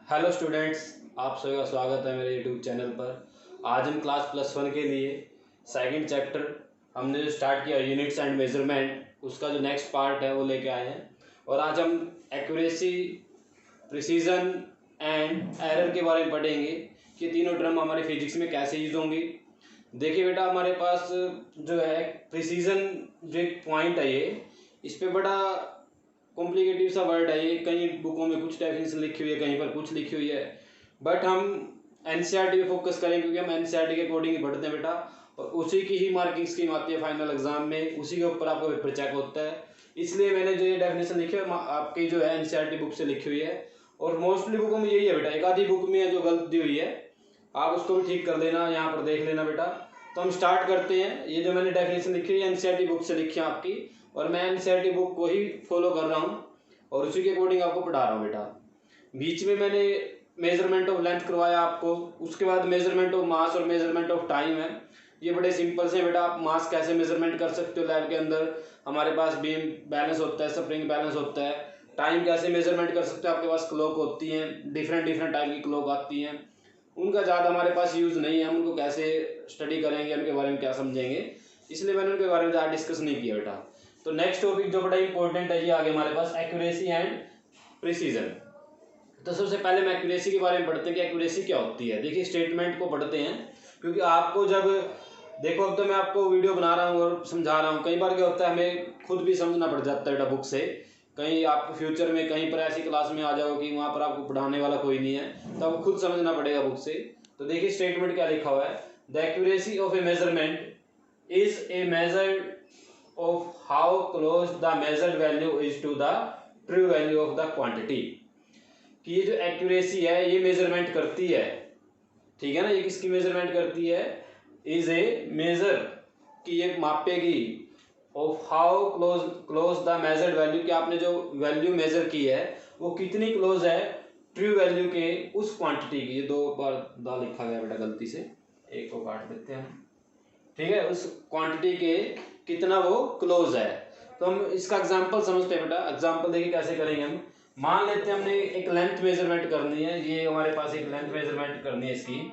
Hello students, आप सभी का स्वागत है मेरे यूट्यूब चैनल पर। आज हम क्लास +1 के लिए सेकंड चैप्टर हमने जो स्टार्ट किया यूनिट्स एंड मेजरमेंट, उसका जो नेक्स्ट पार्ट है वो लेके आए हैं। और आज हम एक्यूरेसी, प्रिसीजन एंड एरर के बारे में पढ़ेंगे कि तीनों टर्म हमारे फिजिक्स में कैसे यूज होंगी। देखिए बेटा, हमारे पास जो है प्रिसीजन जो एक पॉइंट है, ये इस पर बड़ा कॉम्प्लिकेटिव सा वर्ड है ये। कई बुकों में कुछ डेफिनेशन लिखी हुई है, कहीं पर कुछ लिखी हुई है, बट हम एनसीईआरटी पे फोकस करेंगे क्योंकि हम एनसीईआरटी के अकॉर्डिंग ही पढ़ते हैं बेटा। और उसी की ही मार्किंग स्कीम आती है फाइनल एग्जाम में, उसी के ऊपर आपका पेपर चेक होता है। इसलिए मैंने जो ये डेफिनेशन लिखी है आपकी जो है एनसीईआरटी बुक से लिखी हुई है। और मोस्टली बुकों में यही है बेटा, एक आधी बुक में है जो गलत दी हुई है, आप उसको भी ठीक कर लेना, यहाँ पर देख लेना बेटा। तो हम स्टार्ट करते हैं। ये जो मैंने डेफिनेशन लिखी है एनसीईआरटी बुक से लिखी है आपकी, और मैं एनसीईआरटी बुक को ही फॉलो कर रहा हूँ और उसी के अकॉर्डिंग आपको पढ़ा रहा हूँ बेटा। बीच में मैंने मेजरमेंट ऑफ लेंथ करवाया आपको, उसके बाद मेजरमेंट ऑफ मास और मेजरमेंट ऑफ टाइम है। ये बड़े सिंपल से बेटा, आप मास कैसे मेजरमेंट कर सकते हो लैब के अंदर, हमारे पास बीम बैलेंस होता है, स्प्रिंग बैलेंस होता है। टाइम कैसे मेजरमेंट कर सकते हो, आपके पास क्लॉक होती हैं, डिफरेंट डिफरेंट टाइप की क्लॉक आती हैं, उनका ज़्यादा हमारे पास यूज़ नहीं है, हम उनको कैसे स्टडी करेंगे, उनके बारे में क्या समझेंगे, इसलिए मैंने उनके बारे में ज़्यादा डिस्कस नहीं किया बेटा। तो नेक्स्ट टॉपिक जो बड़ा इंपॉर्टेंट है ये आगे हमारे पास एक्यूरेसी एंड प्रिसीजन। तो सबसे पहले हम एक्यूरेसी के बारे में पढ़ते हैं कि एक्यूरेसी क्या होती है। देखिए, स्टेटमेंट को पढ़ते हैं क्योंकि आपको जब देखो, अब तो मैं आपको वीडियो बना रहा हूँ और समझा रहा हूँ, कई बार क्या होता है हमें खुद भी समझना पड़ जाता है बेटा बुक से। कहीं आप फ्यूचर में कहीं पर ऐसी क्लास में आ जाओ कि वहाँ पर आपको पढ़ाने वाला कोई नहीं है, तो आपको खुद समझना पड़ेगा बुक से। तो देखिए स्टेटमेंट क्या लिखा हुआ है, the accuracy of a measurement is a measure of how close the measured value is to the true value of the quantity। कि ये जो एक्यूरेसी है ये मेजरमेंट करती है, ठीक है ना, ये किसकी मेजरमेंट करती है, इज ए मेजर, कि ये मापेगी of how close the measured value, कि आपने जो वैल्यू मेजर की है वो कितनी क्लोज है ट्रू वैल्यू के उस क्वांटिटी की। ये दो बार दा लिखा गया बेटा गलती से, एक को काट देते हैं, ठीक है, उस क्वांटिटी के कितना वो क्लोज है। तो हम इसका एग्जांपल समझते हैं बेटा। एग्जांपल देखिए कैसे करेंगे हम। मान लेते हैं हमने एक लेंथ मेजरमेंट करनी है, ये हमारे पास एक लेंथ मेजरमेंट करनी है इसकी,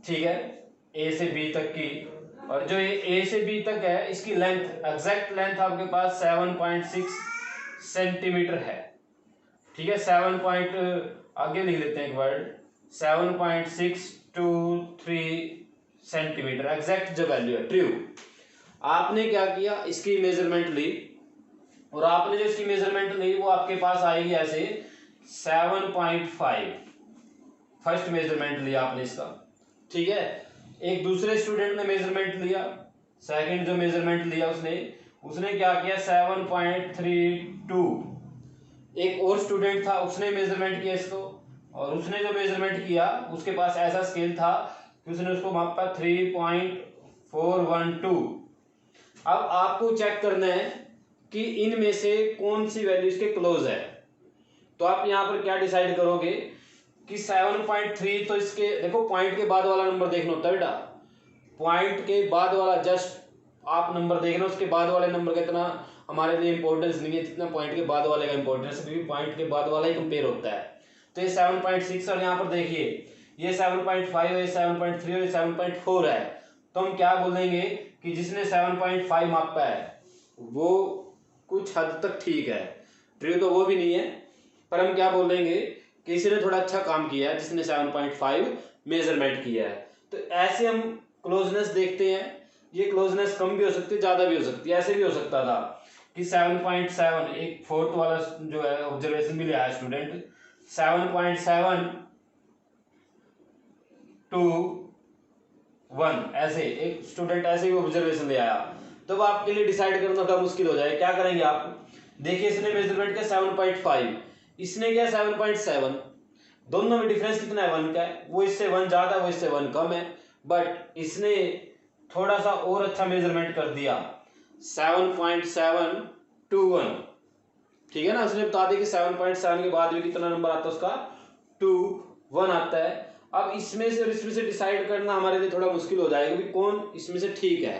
ठीक है, ए से बी तक की। और जो ये ए से बी तक है इसकी लेंथ, एग्जैक्ट लेंथ आपके पास 7.6 सेंटीमीटर है, ठीक है। 7 पॉइंट आगे लिख लेते हैं एक वर्ड, 7.623 सेंटीमीटर एग्जैक्ट जो वैल्यू है ट्रू। आपने क्या किया, इसकी मेजरमेंट ली, और आपने जो इसकी मेजरमेंट ली वो आपके पास आएगी ऐसे 7.5, फर्स्ट मेजरमेंट लिया आपने इसका, ठीक है। एक दूसरे स्टूडेंट ने मेजरमेंट लिया, सेकंड जो मेजरमेंट लिया उसने क्या किया 7.32। एक और स्टूडेंट था, उसने मेजरमेंट किया इसको, और उसने जो मेजरमेंट किया उसके पास ऐसा स्केल था कि उसने उसको मापा 3.412। अब आपको चेक करना है कि इनमें से कौन सी वैल्यू इसके क्लोज है। तो आप यहां पर क्या डिसाइड करोगे कि 7.3, तो इसके देखो पॉइंट के बाद वाला नंबर देखना होता है बेटा, पॉइंट के बाद वाला जस्ट आप नंबर देखना, उसके बाद वाले नंबर का इतना हमारे लिए इंपॉर्टेंस नहीं है जितना पॉइंट के बाद वाले का इंपॉर्टेंस है, क्योंकि पॉइंट के बाद वाला ही कंपेयर होता है। तो ये 7.6, और यहाँ पर देखिए ये 7.5 है, 7.3 और 7.4 है। तो हम क्या बोलेंगे कि जिसने 7.5 मापा है वो कुछ हद तक ठीक है, ट्रू तो वो भी नहीं है, पर हम क्या बोलेंगे कि इसने थोड़ा अच्छा काम किया है जिसने 7.5 मेजरमेंट किया है। तो ऐसे हम क्लोजनेस देखते हैं। ये क्लोजनेस कम भी हो सकती है, ज़्यादा भी हो सकती है। ऐसे भी हो सकता था कि 7.7, एक फोर्थ वाला जो है ऑब्जर्वेशन भी ले आया स्टूडेंट, 7.7 to 1, ऐसे एक स्टूडेंट ऐसे ही ऑब्जर्वेशन ले आया। तो वो आपके लिए डिसाइड करना थोड़ा मुश्किल हो जाए। क्या करेंगे आप, देखिए इसने मेजरमेंट किया 7.5, इसने किया 7.7, दोनों में डिफरेंस कितना है 1 का है, वो इससे 1 ज्यादा, वो इससे 1 कम है, बट इसने थोड़ा सा और अच्छा मेजरमेंट कर दिया 7.721, ठीक है ना। उसने बता दिया कि 7.7 के बाद भी कितना नंबर आता है उसका 2.1 आता है। अब इसमें से और इसमें से डिसाइड करना हमारे लिए थोड़ा मुश्किल हो जाएगा कि कौन इसमें से ठीक है,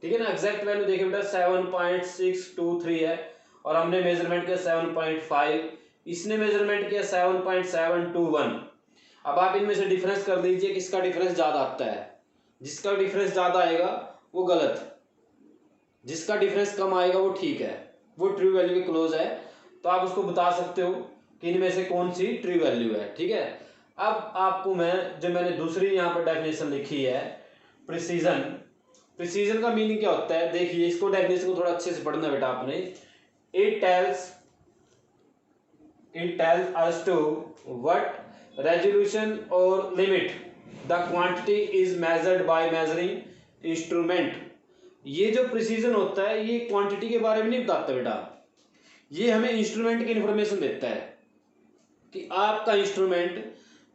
ठीक है ना। एग्जैक्ट वैल्यू देखिए बेटा 7.623 है और हमने मेजरमेंट किया 7.5, इसने मेजरमेंट किया 7.721। अब आप इनमें से डिफरेंस कर लीजिए किसका डिफरेंस ज़्यादा आता है। जिसका डिफरेंस ज़्यादा आएगा वो गलत, जिसका डिफरेंस कम आएगा वो ठीक है, वो ट्रू वैल्यू के क्लोज है। तो आप उसको बता सकते हो कि इनमें से कौन सी ट्रू वैल्यू है। ठीक है, अब आपको मैंने दूसरी यहाँ पर डेफिनेशन लिखी है प्रिसीजन। प्रिसीजन का मीनिंग क्या होता है, देखिए इसको डेफिनेशन को थोड़ा अच्छे से पढ़ना बेटा आपने। It tells us to what resolution or limit the quantity is measured by measuring instrument। ये जो प्रिसीजन होता है ये क्वांटिटी के बारे में नहीं बताता बेटा, ये हमें इंस्ट्रूमेंट की इंफॉर्मेशन देता है कि आपका इंस्ट्रूमेंट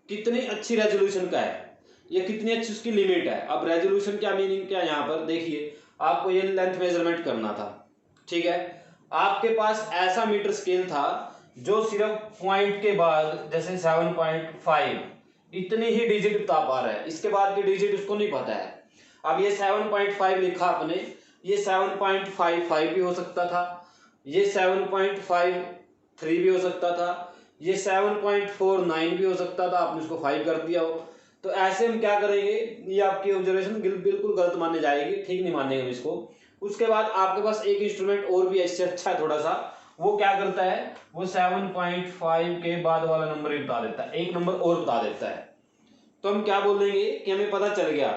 कितनी अच्छी रेजोल्यूशन का है या कितनी अच्छी उसकी लिमिट है। अब रेजोल्यूशन क्या मीनिंग क्या, यहाँ पर देखिए आपको ये लेंथ मेजरमेंट करना था। ठीक है, आपके पास ऐसा मीटर स्केल था जो सिर्फ पॉइंट के बाद जैसे 7.5 इतनी ही डिजिट बता पा रहा है, इसके बाद की डिजिट उसको नहीं पता है। अब ये 7.5 लिखा आपने, ये 7.55 भी हो सकता था, ये 7.53 भी हो सकता था, ये 7.49 भी हो सकता था, आपने उसको 5 कर दिया हो। तो ऐसे हम क्या करेंगे, ये आपकी ऑब्जर्वेशन बिल्कुल गलत माने जाएगी, ठीक नहीं मानेंगे हम इसको। उसके बाद आपके पास एक इंस्ट्रूमेंट और भी इससे अच्छा है थोड़ा सा, वो क्या करता है, वो 7.5 के बाद वाला नंबर भी बता देता है, एक नंबर और बता देता है। तो हम क्या बोलेंगे कि हमें पता चल गया।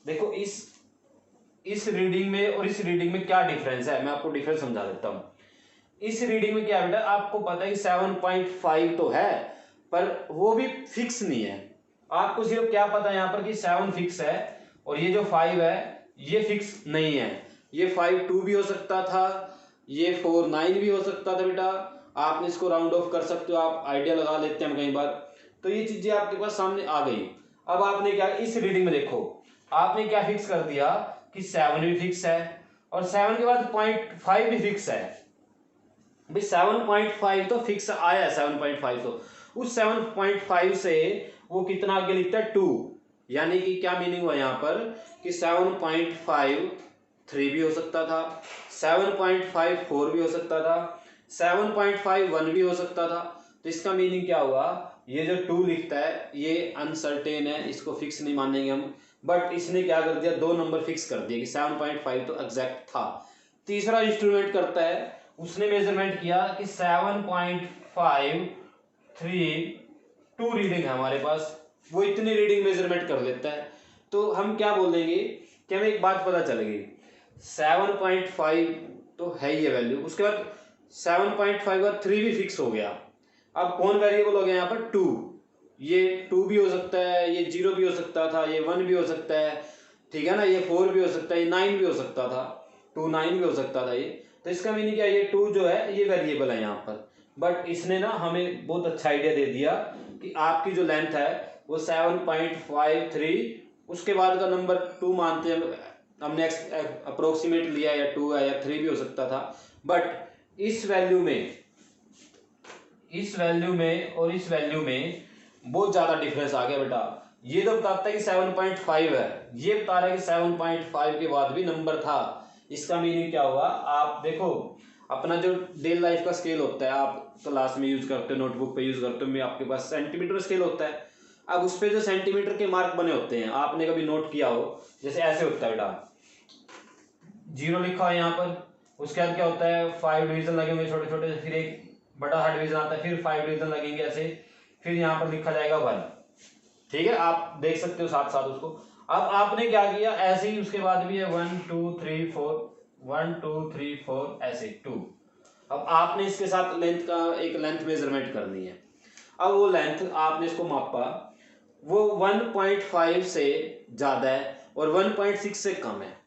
देखो इस रीडिंग में और इस रीडिंग में क्या डिफरेंस है, मैं आपको डिफरेंस समझा देता हूँ। इस रीडिंग में क्या बेटा, आपको पता है कि 7.5 तो है पर वो भी फिक्स नहीं है। आपको सिर्फ क्या पता है यहाँ पर कि 7 फिक्स है और ये जो 5 है ये फिक्स नहीं है। ये 5.2 भी हो सकता था, ये 4.9 भी हो सकता था बेटा, आपने इसको राउंड ऑफ कर सकते हो, आप आइडिया लगा लेते हैं कई बार। तो ये चीजें आपके पास सामने आ गई। अब आपने क्या, इस रीडिंग में देखो आपने क्या फिक्स कर दिया कि 7 भी फिक्स है और 7 के बाद 0.5 भी फिक्स है। भाई 7.5 तो फिक्स आया है, 7.5 तो उस 7.5 से वो कितना आगे लिखता है 2, यानी कि क्या मीनिंग हुआ यहाँ पर कि 7.53 भी हो सकता था, 7.54 भी हो सकता था, 7.51 भी हो सकता था। तो इसका मीनिंग क्या हुआ, ये जो 2 लिखता है ये अनसर्टेन है, इसको फिक्स नहीं मानेंगे हम। बट इसने क्या कर दिया, 2 नंबर फिक्स कर दिया कि 7.5 तो एग्जैक्ट था। तीसरा इंस्ट्रूमेंट करता है, उसने मेजरमेंट किया कि 7.532 रीडिंग है हमारे पास, वो इतनी रीडिंग मेजरमेंट कर लेता है। तो हम क्या बोल देंगे कि हमें एक बात पता चल गई, 7.5 तो है ये वैल्यू, उसके बाद 7.5 का 3 भी फिक्स हो गया। अब कौन वेरिएबल हो गया यहाँ पर 2, ये 2 भी हो सकता है, ये 0 भी हो सकता था, ये 1 भी हो सकता है, ठीक है ना, ये 4 भी हो सकता है, ये 9 भी हो सकता था, 2.9 भी हो सकता था ये। तो इसका मीनिंग क्या है, ये 2 जो है ये वेरिएबल है यहाँ पर। बट इसने ना हमें बहुत अच्छा आइडिया दे दिया कि आपकी जो लेंथ है वो 7.53, उसके बाद का नंबर 2 मानते हैं हमने, अप्रोक्सीमेट लिया, या 2 है या 3 भी हो सकता था। बट इस वैल्यू में और इस वैल्यू में बहुत ज्यादा डिफरेंस आ गया बेटा। ये तो बताता है कि 7.5 है, ये बता रहा है कि 7.5 के बाद भी नंबर था। इसका मीनिंग क्या हुआ, आप देखो अपना जो डेली लाइफ का स्केल होता है, आप क्लास में यूज करते हो, नोटबुक पे यूज करते हो, में आपके पास सेंटीमीटर स्केल होता है। अब उस पर जो सेंटीमीटर के मार्क बने होते हैं, आपने कभी नोट किया हो, जैसे ऐसे होता है बेटा, 0 लिखा हो यहाँ पर, उसके बाद क्या होता है 5 डिवीजन लगेंगे छोटे छोटे, फिर एक बड़ा हार्ड डिवीजन आता है, फिर 5 डिवीजन लगेंगे ऐसे, फिर यहाँ पर लिखा जाएगा 1। ठीक है, आप देख सकते हो साथ साथ उसको। अब आपने क्या किया, ऐसे ही उसके बाद भी है 1 2 3 4, 1 2 3 4 ऐसे 2। अब आपने इसके साथ लेंथ का एक लेंथ मेजरमेंट करनी है। अब वो लेंथ आपने इसको मापा, वो 1.5 से ज्यादा है और 1.6 से कम है।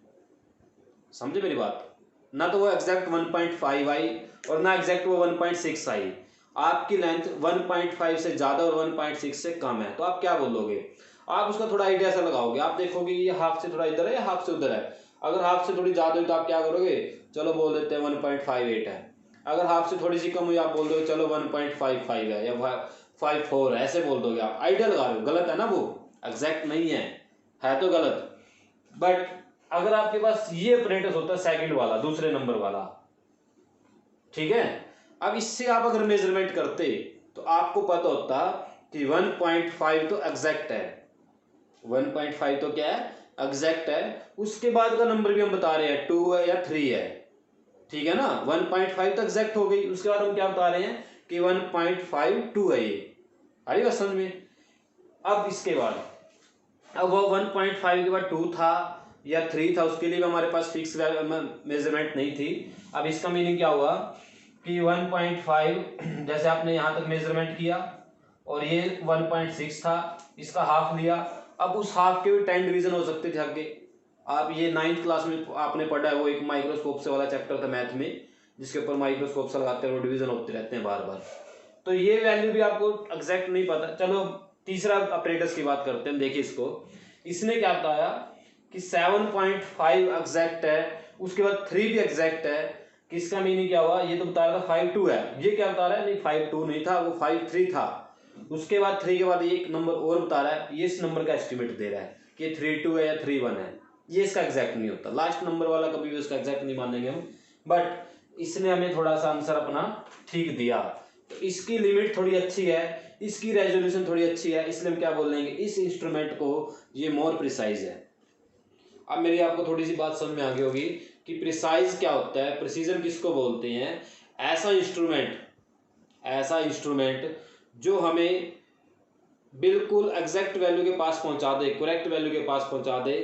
समझे मेरी बात, ना तो वो एग्जैक्ट 1.5 आई और ना एग्जैक्ट वो 1.6 आई। आपकी लेंथ 1.5 से ज्यादा और 1.6 से कम है, तो आप क्या बोलोगे, आप उसका थोड़ा आइडिया सा लगाओगे, आप देखोगे ये हाफ से थोड़ा इधर है या हाफ से उधर है। अगर हाफ से थोड़ी ज्यादा हुई तो आप क्या करोगे, चलो बोल देते हैं 1.58 है। अगर हाफ से थोड़ी सी कम हुई आप बोल दोगे चलो 1.55 है या 54 है, ऐसे बोल दोगे। आप आइडिया लगा रहे हो, गलत है ना, वो एग्जैक्ट नहीं है तो गलत। बट अगर आपके पास ये अपरेटस होता है सेकंड वाला, दूसरे नंबर वाला, ठीक है, अब इससे आप अगर मेजरमेंट करते तो आपको पता होता कि 1.5 तो एग्जैक्ट है, 1.5 तो क्या है, एग्जैक्ट है। उसके बाद का नंबर भी हम बता रहे हैं 2 है या 3 है, ठीक है ना। 1.5 तो एग्जैक्ट हो गई, उसके बाद हम क्या बता रहे हैं कि 1.52 है ये। आ रही बात समझ में। अब इसके बाद अब वो 1.5 के बाद 2 था या 3 था, उसके लिए भी हमारे पास फिक्स मेजरमेंट नहीं थी। अब इसका मीनिंग क्या हुआ कि 1.5 जैसे आपने यहाँ तक मेजरमेंट किया और ये 1.6 था, इसका हाफ लिया। अब उस हाफ के भी 10 डिवीजन हो सकते थे आगे। आप ये 9th क्लास में आपने पढ़ा है, वो एक माइक्रोस्कोप से वाला चैप्टर था मैथ में, जिसके ऊपर माइक्रोस्कोप से लगाते हैं वो डिवीजन होते रहते हैं बार बार। तो ये वैल्यू भी आपको एग्जैक्ट नहीं पता। चलो तीसरा ऑपरेटर्स की बात करते हैं। देखिए इसको, इसने क्या बताया कि 7.5 एग्जैक्ट है, उसके बाद 3 भी एग्जैक्ट है। किसका मीनिंग क्या हुआ, ये तो बता रहा था 5.2 है, ये क्या बता रहा है, नहीं 5.2 नहीं था, वो 5.3 था। उसके बाद 3 के बाद एक नंबर और बता रहा है, ये इस नंबर का एस्टिमेट दे रहा है कि 3.2 है या 3.1 है। ये इसका एग्जैक्ट नहीं होता, लास्ट नंबर वाला कभी भी उसका एग्जैक्ट नहीं मानेंगे हम, बट इसने हमें थोड़ा सा आंसर अपना ठीक दिया। तो इसकी लिमिट थोड़ी अच्छी है, इसकी रेजोल्यूशन थोड़ी अच्छी है, इसलिए हम क्या बोल देंगे, इस इंस्ट्रूमेंट को ये मोर प्रिसाइज है। अब मेरी आपको थोड़ी सी बात समझ में आ गई होगी कि प्रिसाइज क्या होता है, प्रिसीजन किसको बोलते हैं। ऐसा इंस्ट्रूमेंट जो हमें बिल्कुल एग्जैक्ट वैल्यू के पास पहुंचा दे, करेक्ट वैल्यू के पास पहुंचा दे,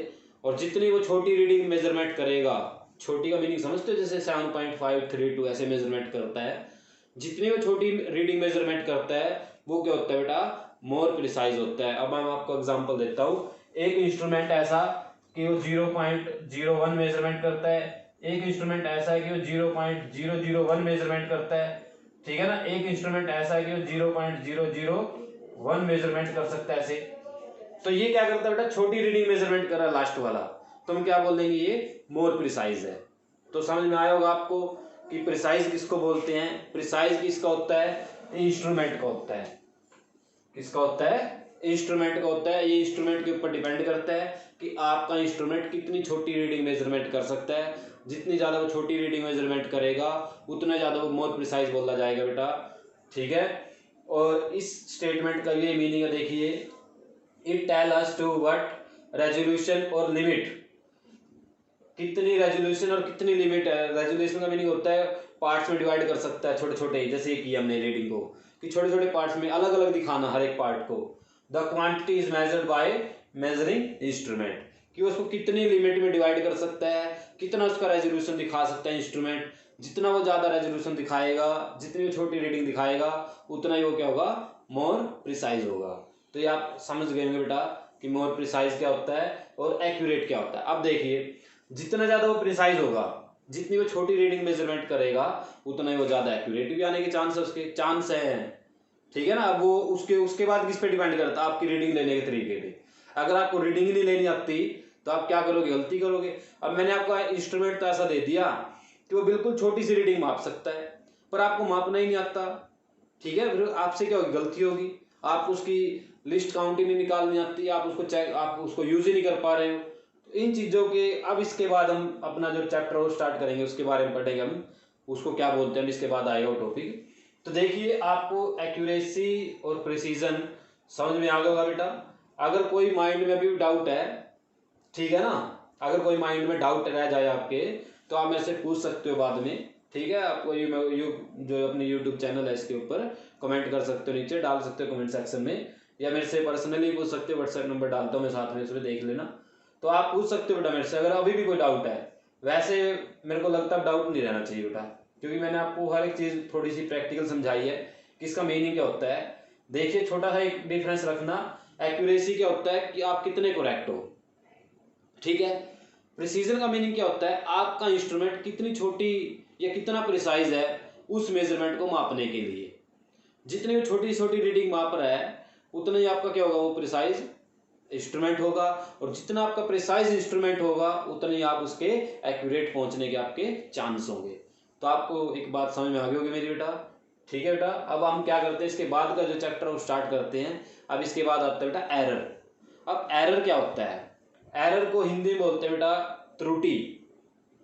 और जितनी वो छोटी रीडिंग मेजरमेंट करेगा, छोटी का मीनिंग समझते हो, जैसे 7.532 ऐसे मेजरमेंट करता है, जितनी वो छोटी रीडिंग मेजरमेंट करता है वो क्या होता है बेटा, मोर प्रिसाइज होता है। अब मैं आपको एग्जांपल देता हूँ। एक इंस्ट्रूमेंट ऐसा कि वो 0.01 मेजरमेंट करता है, एक इंस्ट्रूमेंट ऐसा है कि वो 0.001 मेजरमेंट करता है, ठीक है ना। एक इंस्ट्रूमेंट ऐसा है कि वो 0.001 मेजरमेंट कर सकता है ऐसे। तो ये क्या करता है बेटा, छोटी रीडिंग मेजरमेंट कर रहा है लास्ट वाला, तो हम क्या बोल देंगे, ये मोर प्रिसाइज है। तो समझ में आया होगा आपको कि प्रिसाइज किसको बोलते हैं। प्रिसाइज किसका होता है, इंस्ट्रूमेंट का होता है। किसका होता है, इंस्ट्रूमेंट का होता है। ये इंस्ट्रूमेंट के ऊपर डिपेंड करता है कि आपका इंस्ट्रूमेंट कितनी छोटी रीडिंग मेजरमेंट कर सकता है। जितनी ज़्यादा वो छोटी रीडिंग मेजरमेंट करेगा उतना ज़्यादा वो मोर प्रिसाइज बोला जाएगा बेटा, ठीक है। और इस स्टेटमेंट का ये मीनिंग है, देखिए, it tell us to what resolution और लिमिट, कितनी रेजोल्यूशन और कितनी लिमिट है। रेजोल्यूशन का मीनिंग होता है पार्ट्स में डिवाइड कर सकता है, छोटे छोटे, जैसे ये किया हमने रीडिंग को कि छोटे छोटे पार्ट्स में अलग अलग दिखाना हर एक पार्ट को। The quantity is measured by measuring instrument, कि उसको कितनी लिमिट में डिवाइड कर सकता है, कितना उसका रेजोल्यूशन दिखा सकता है इंस्ट्रूमेंट। जितना वो ज़्यादा रेजोल्यूशन दिखाएगा, जितनी वो छोटी रीडिंग दिखाएगा, उतना ही वो क्या होगा, मोर प्रिसाइज होगा। तो ये आप समझ गए होंगे बेटा कि मोर प्रिसाइज क्या होता है और एक्यूरेट क्या होता है। अब देखिए, जितना ज़्यादा वो प्रिसाइज होगा, जितनी वो छोटी रीडिंग मेजरमेंट करेगा, उतना ही वो ज़्यादा एक्यूरेट भी आने के चांस हैं, ठीक है ना। अब वो उसके बाद किस पे डिपेंड करता है, आपकी रीडिंग लेने के तरीके पे। अगर आपको रीडिंग ही नहीं लेनी आती तो आप क्या करोगे, गलती करोगे। अब मैंने आपको इंस्ट्रूमेंट तो ऐसा दे दिया कि वो बिल्कुल छोटी सी रीडिंग माप सकता है, पर आपको मापना ही नहीं आता, ठीक है। फिर आपसे क्या होगी, गलती होगी। आप उसकी लिस्ट काउंट ही नहीं निकालनी आती, आप उसको यूज ही नहीं कर पा रहे हो। तो इन चीज़ों के, अब इसके बाद हम अपना जो चैप्टर वो स्टार्ट करेंगे, उसके बारे में पढ़ेंगे हम, उसको क्या बोलते हैं, इसके बाद आएगा वो टॉपिक। तो देखिए, आपको एक्यूरेसी और प्रिसीजन समझ में आ गया होगा बेटा। अगर कोई माइंड में भी डाउट है, ठीक है ना, अगर कोई माइंड में डाउट रह जाए आपके, तो आप मेरे से पूछ सकते हो बाद में, ठीक है। आपको जो अपने यूट्यूब चैनल है इसके ऊपर कमेंट कर सकते हो, नीचे डाल सकते हो कमेंट सेक्शन में, या मेरे से पर्सनली पूछ सकते हो। व्हाट्सएप नंबर डालता हूँ मैं साथ में, उसमें देख लेना। तो आप पूछ सकते हो बेटा मेरे से, अगर अभी भी कोई डाउट है। वैसे मेरे को लगता है डाउट नहीं रहना चाहिए बेटा, क्योंकि मैंने आपको हर एक चीज़ थोड़ी सी प्रैक्टिकल समझाई है कि इसका मीनिंग क्या होता है। देखिए, छोटा सा एक डिफरेंस रखना, एक्यूरेसी क्या होता है कि आप कितने करेक्ट हो, ठीक है। प्रिसीजन का मीनिंग क्या होता है, आपका इंस्ट्रूमेंट कितनी छोटी या कितना प्रिसाइज है उस मेजरमेंट को मापने के लिए। जितनी वो छोटी छोटी रीडिंग माप रहा है, उतना ही आपका क्या होगा, वो प्रिसाइज इंस्ट्रूमेंट होगा। और जितना आपका प्रिसाइज इंस्ट्रूमेंट होगा, उतना ही आप उसके एक्यूरेट पहुंचने के आपके चांस होंगे। तो आपको एक बात समझ में आ गई होगी मेरी बेटा, ठीक है बेटा। अब हम क्या करते हैं, इसके बाद का जो चैप्टर वो स्टार्ट करते हैं। अब इसके बाद आता है बेटा एरर। अब एरर क्या होता है, एरर को हिंदी में बोलते हैं बेटा त्रुटि,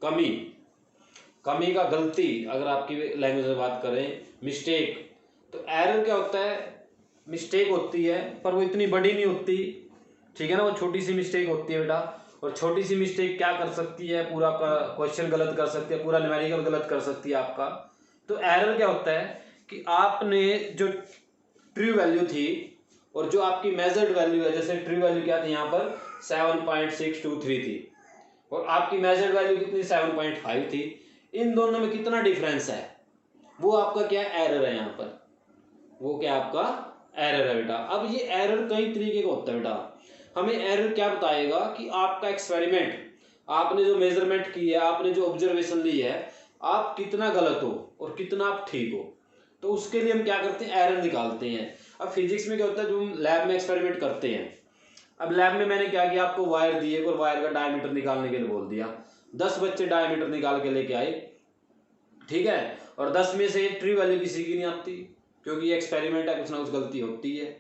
कमी। कमी का, गलती, अगर आपकी लैंग्वेज में बात करें मिस्टेक, तो एरर क्या होता है, मिस्टेक होती है पर वो इतनी बड़ी नहीं होती, ठीक है ना, वो छोटी सी मिस्टेक होती है बेटा। और छोटी सी मिस्टेक क्या कर सकती है, पूरा क्वेश्चन गलत कर सकती है, पूरा न्यूमेरिकल गलत कर सकती है आपका। तो एरर क्या होता है कि आपने जो ट्रू वैल्यू थी और जो आपकी मेजर्ड वैल्यू है, जैसे ट्रू वैल्यू क्या थी यहाँ पर 7.623 थी और आपकी मेजर्ड वैल्यू कितनी 7.5 थी, इन दोनों में कितना डिफरेंस है, वो आपका क्या एरर है यहाँ पर, वो क्या आपका एरर है बेटा। अब ये एरर कई तरीके का होता है बेटा। हमें एरर क्या बताएगा कि आपका एक्सपेरिमेंट, आपने जो मेजरमेंट की है, आपने जो ऑब्जर्वेशन ली है, आप कितना गलत हो और कितना आप ठीक हो। तो उसके लिए हम क्या करते हैं, एरर निकालते हैं। अब फिजिक्स में क्या होता है, जो हम लैब में एक्सपेरिमेंट करते हैं, अब लैब में मैंने क्या किया, आपको वायर दिए और वायर का डायमीटर निकालने के लिए बोल दिया, 10 बच्चे डायमीटर निकाल के लेके आए, ठीक है, और 10 में से ट्रू वैल्यू किसी की नहीं आती, क्योंकि ये एक्सपेरिमेंट है, कुछ ना कुछ गलती होती है,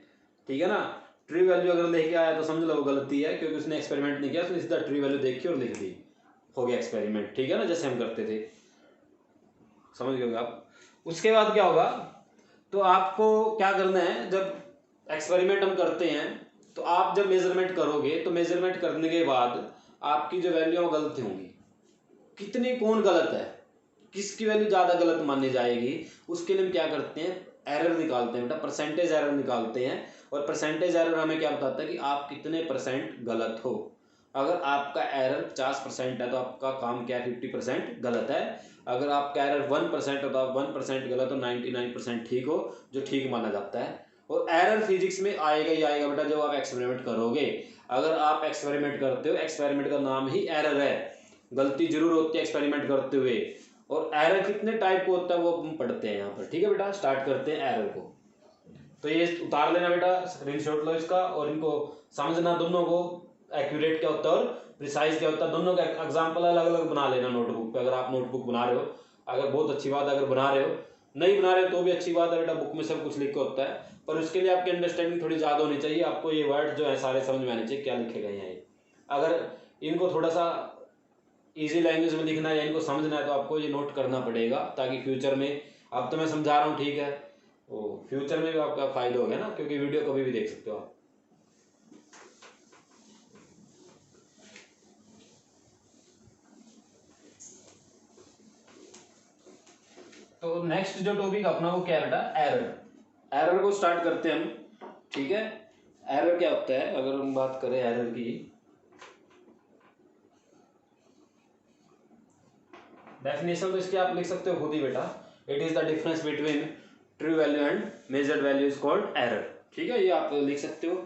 ठीक है ना। ट्रू वैल्यू अगर लेके आया तो समझ लो वो गलती है, क्योंकि उसने एक्सपेरिमेंट नहीं किया, उसने सीधा ट्रू वैल्यू देखी और लिख दी, हो गया एक्सपेरिमेंट, ठीक है ना, जैसे हम करते थे, समझ गए आप। उसके बाद क्या होगा, तो आपको क्या करना है, जब एक्सपेरिमेंट हम करते हैं तो आप जब मेजरमेंट करोगे तो मेजरमेंट करने के बाद आपकी जो वैल्यू है वो गलत होंगी, कितनी कौन गलत है, किसकी वैल्यू ज़्यादा गलत मानी जाएगी, उसके लिए हम क्या करते हैं, एरर निकालते हैं बेटा, परसेंटेज एरर निकालते हैं। और परसेंटेज एरर हमें क्या बताता है कि आप कितने परसेंट गलत हो। अगर आपका एरर 50% है तो आपका काम क्या है, 50% गलत है। अगर आपका एरर 1% है तो आप 1% गलत हो, 99% ठीक हो, जो ठीक माना जाता है। और एरर फिजिक्स में आएगा ही आएगा बेटा जब आप एक्सपेरिमेंट करोगे। अगर आप एक्सपेरिमेंट करते हो, एक्सपेरिमेंट का नाम ही एरर है, गलती जरूर होती है एक्सपेरिमेंट करते हुए। और एरर कितने टाइप को होता है वो हम पढ़ते हैं यहाँ पर, ठीक है बेटा। स्टार्ट करते हैं एरर को, तो ये उतार लेना बेटा, स्क्रीनशॉट लो इसका, और इनको समझना दोनों को, एक्यूरेट क्या होता है और प्रिसाइज क्या होता है, दोनों का एग्जाम्पल अलग अलग बना लेना नोटबुक पे। अगर आप नोटबुक बना रहे हो, अगर बहुत अच्छी बात है, अगर बना रहे हो, नहीं बना रहे हो तो भी अच्छी बात है बेटा, बुक में सब कुछ लिख के होता है, पर उसके लिए आपकी अंडरस्टैंडिंग थोड़ी ज़्यादा होनी चाहिए। आपको ये वर्ड जो है सारे समझ में आने चाहिए क्या लिखे गए हैं। अगर इनको थोड़ा सा इजी लैंग्वेज में लिखना है या इनको समझना है तो आपको ये नोट करना पड़ेगा, ताकि फ्यूचर में, अब तो मैं समझा रहा हूँ ठीक है, वो फ्यूचर में भी आपका फायदा हो गया ना, क्योंकि वीडियो कभी भी देख सकते हो आप। तो नेक्स्ट जो टॉपिक अपना वो क्या है बेटा, एरर। एरर को स्टार्ट करते हैं हम, ठीक है। एरर क्या होता है, अगर हम बात करें एरर की, डेफिनेशन तो इसकी आप लिख सकते हो खुद ही बेटा, it is the difference between true value and measured value is called error, ठीक है, ये आप लिख सकते हो।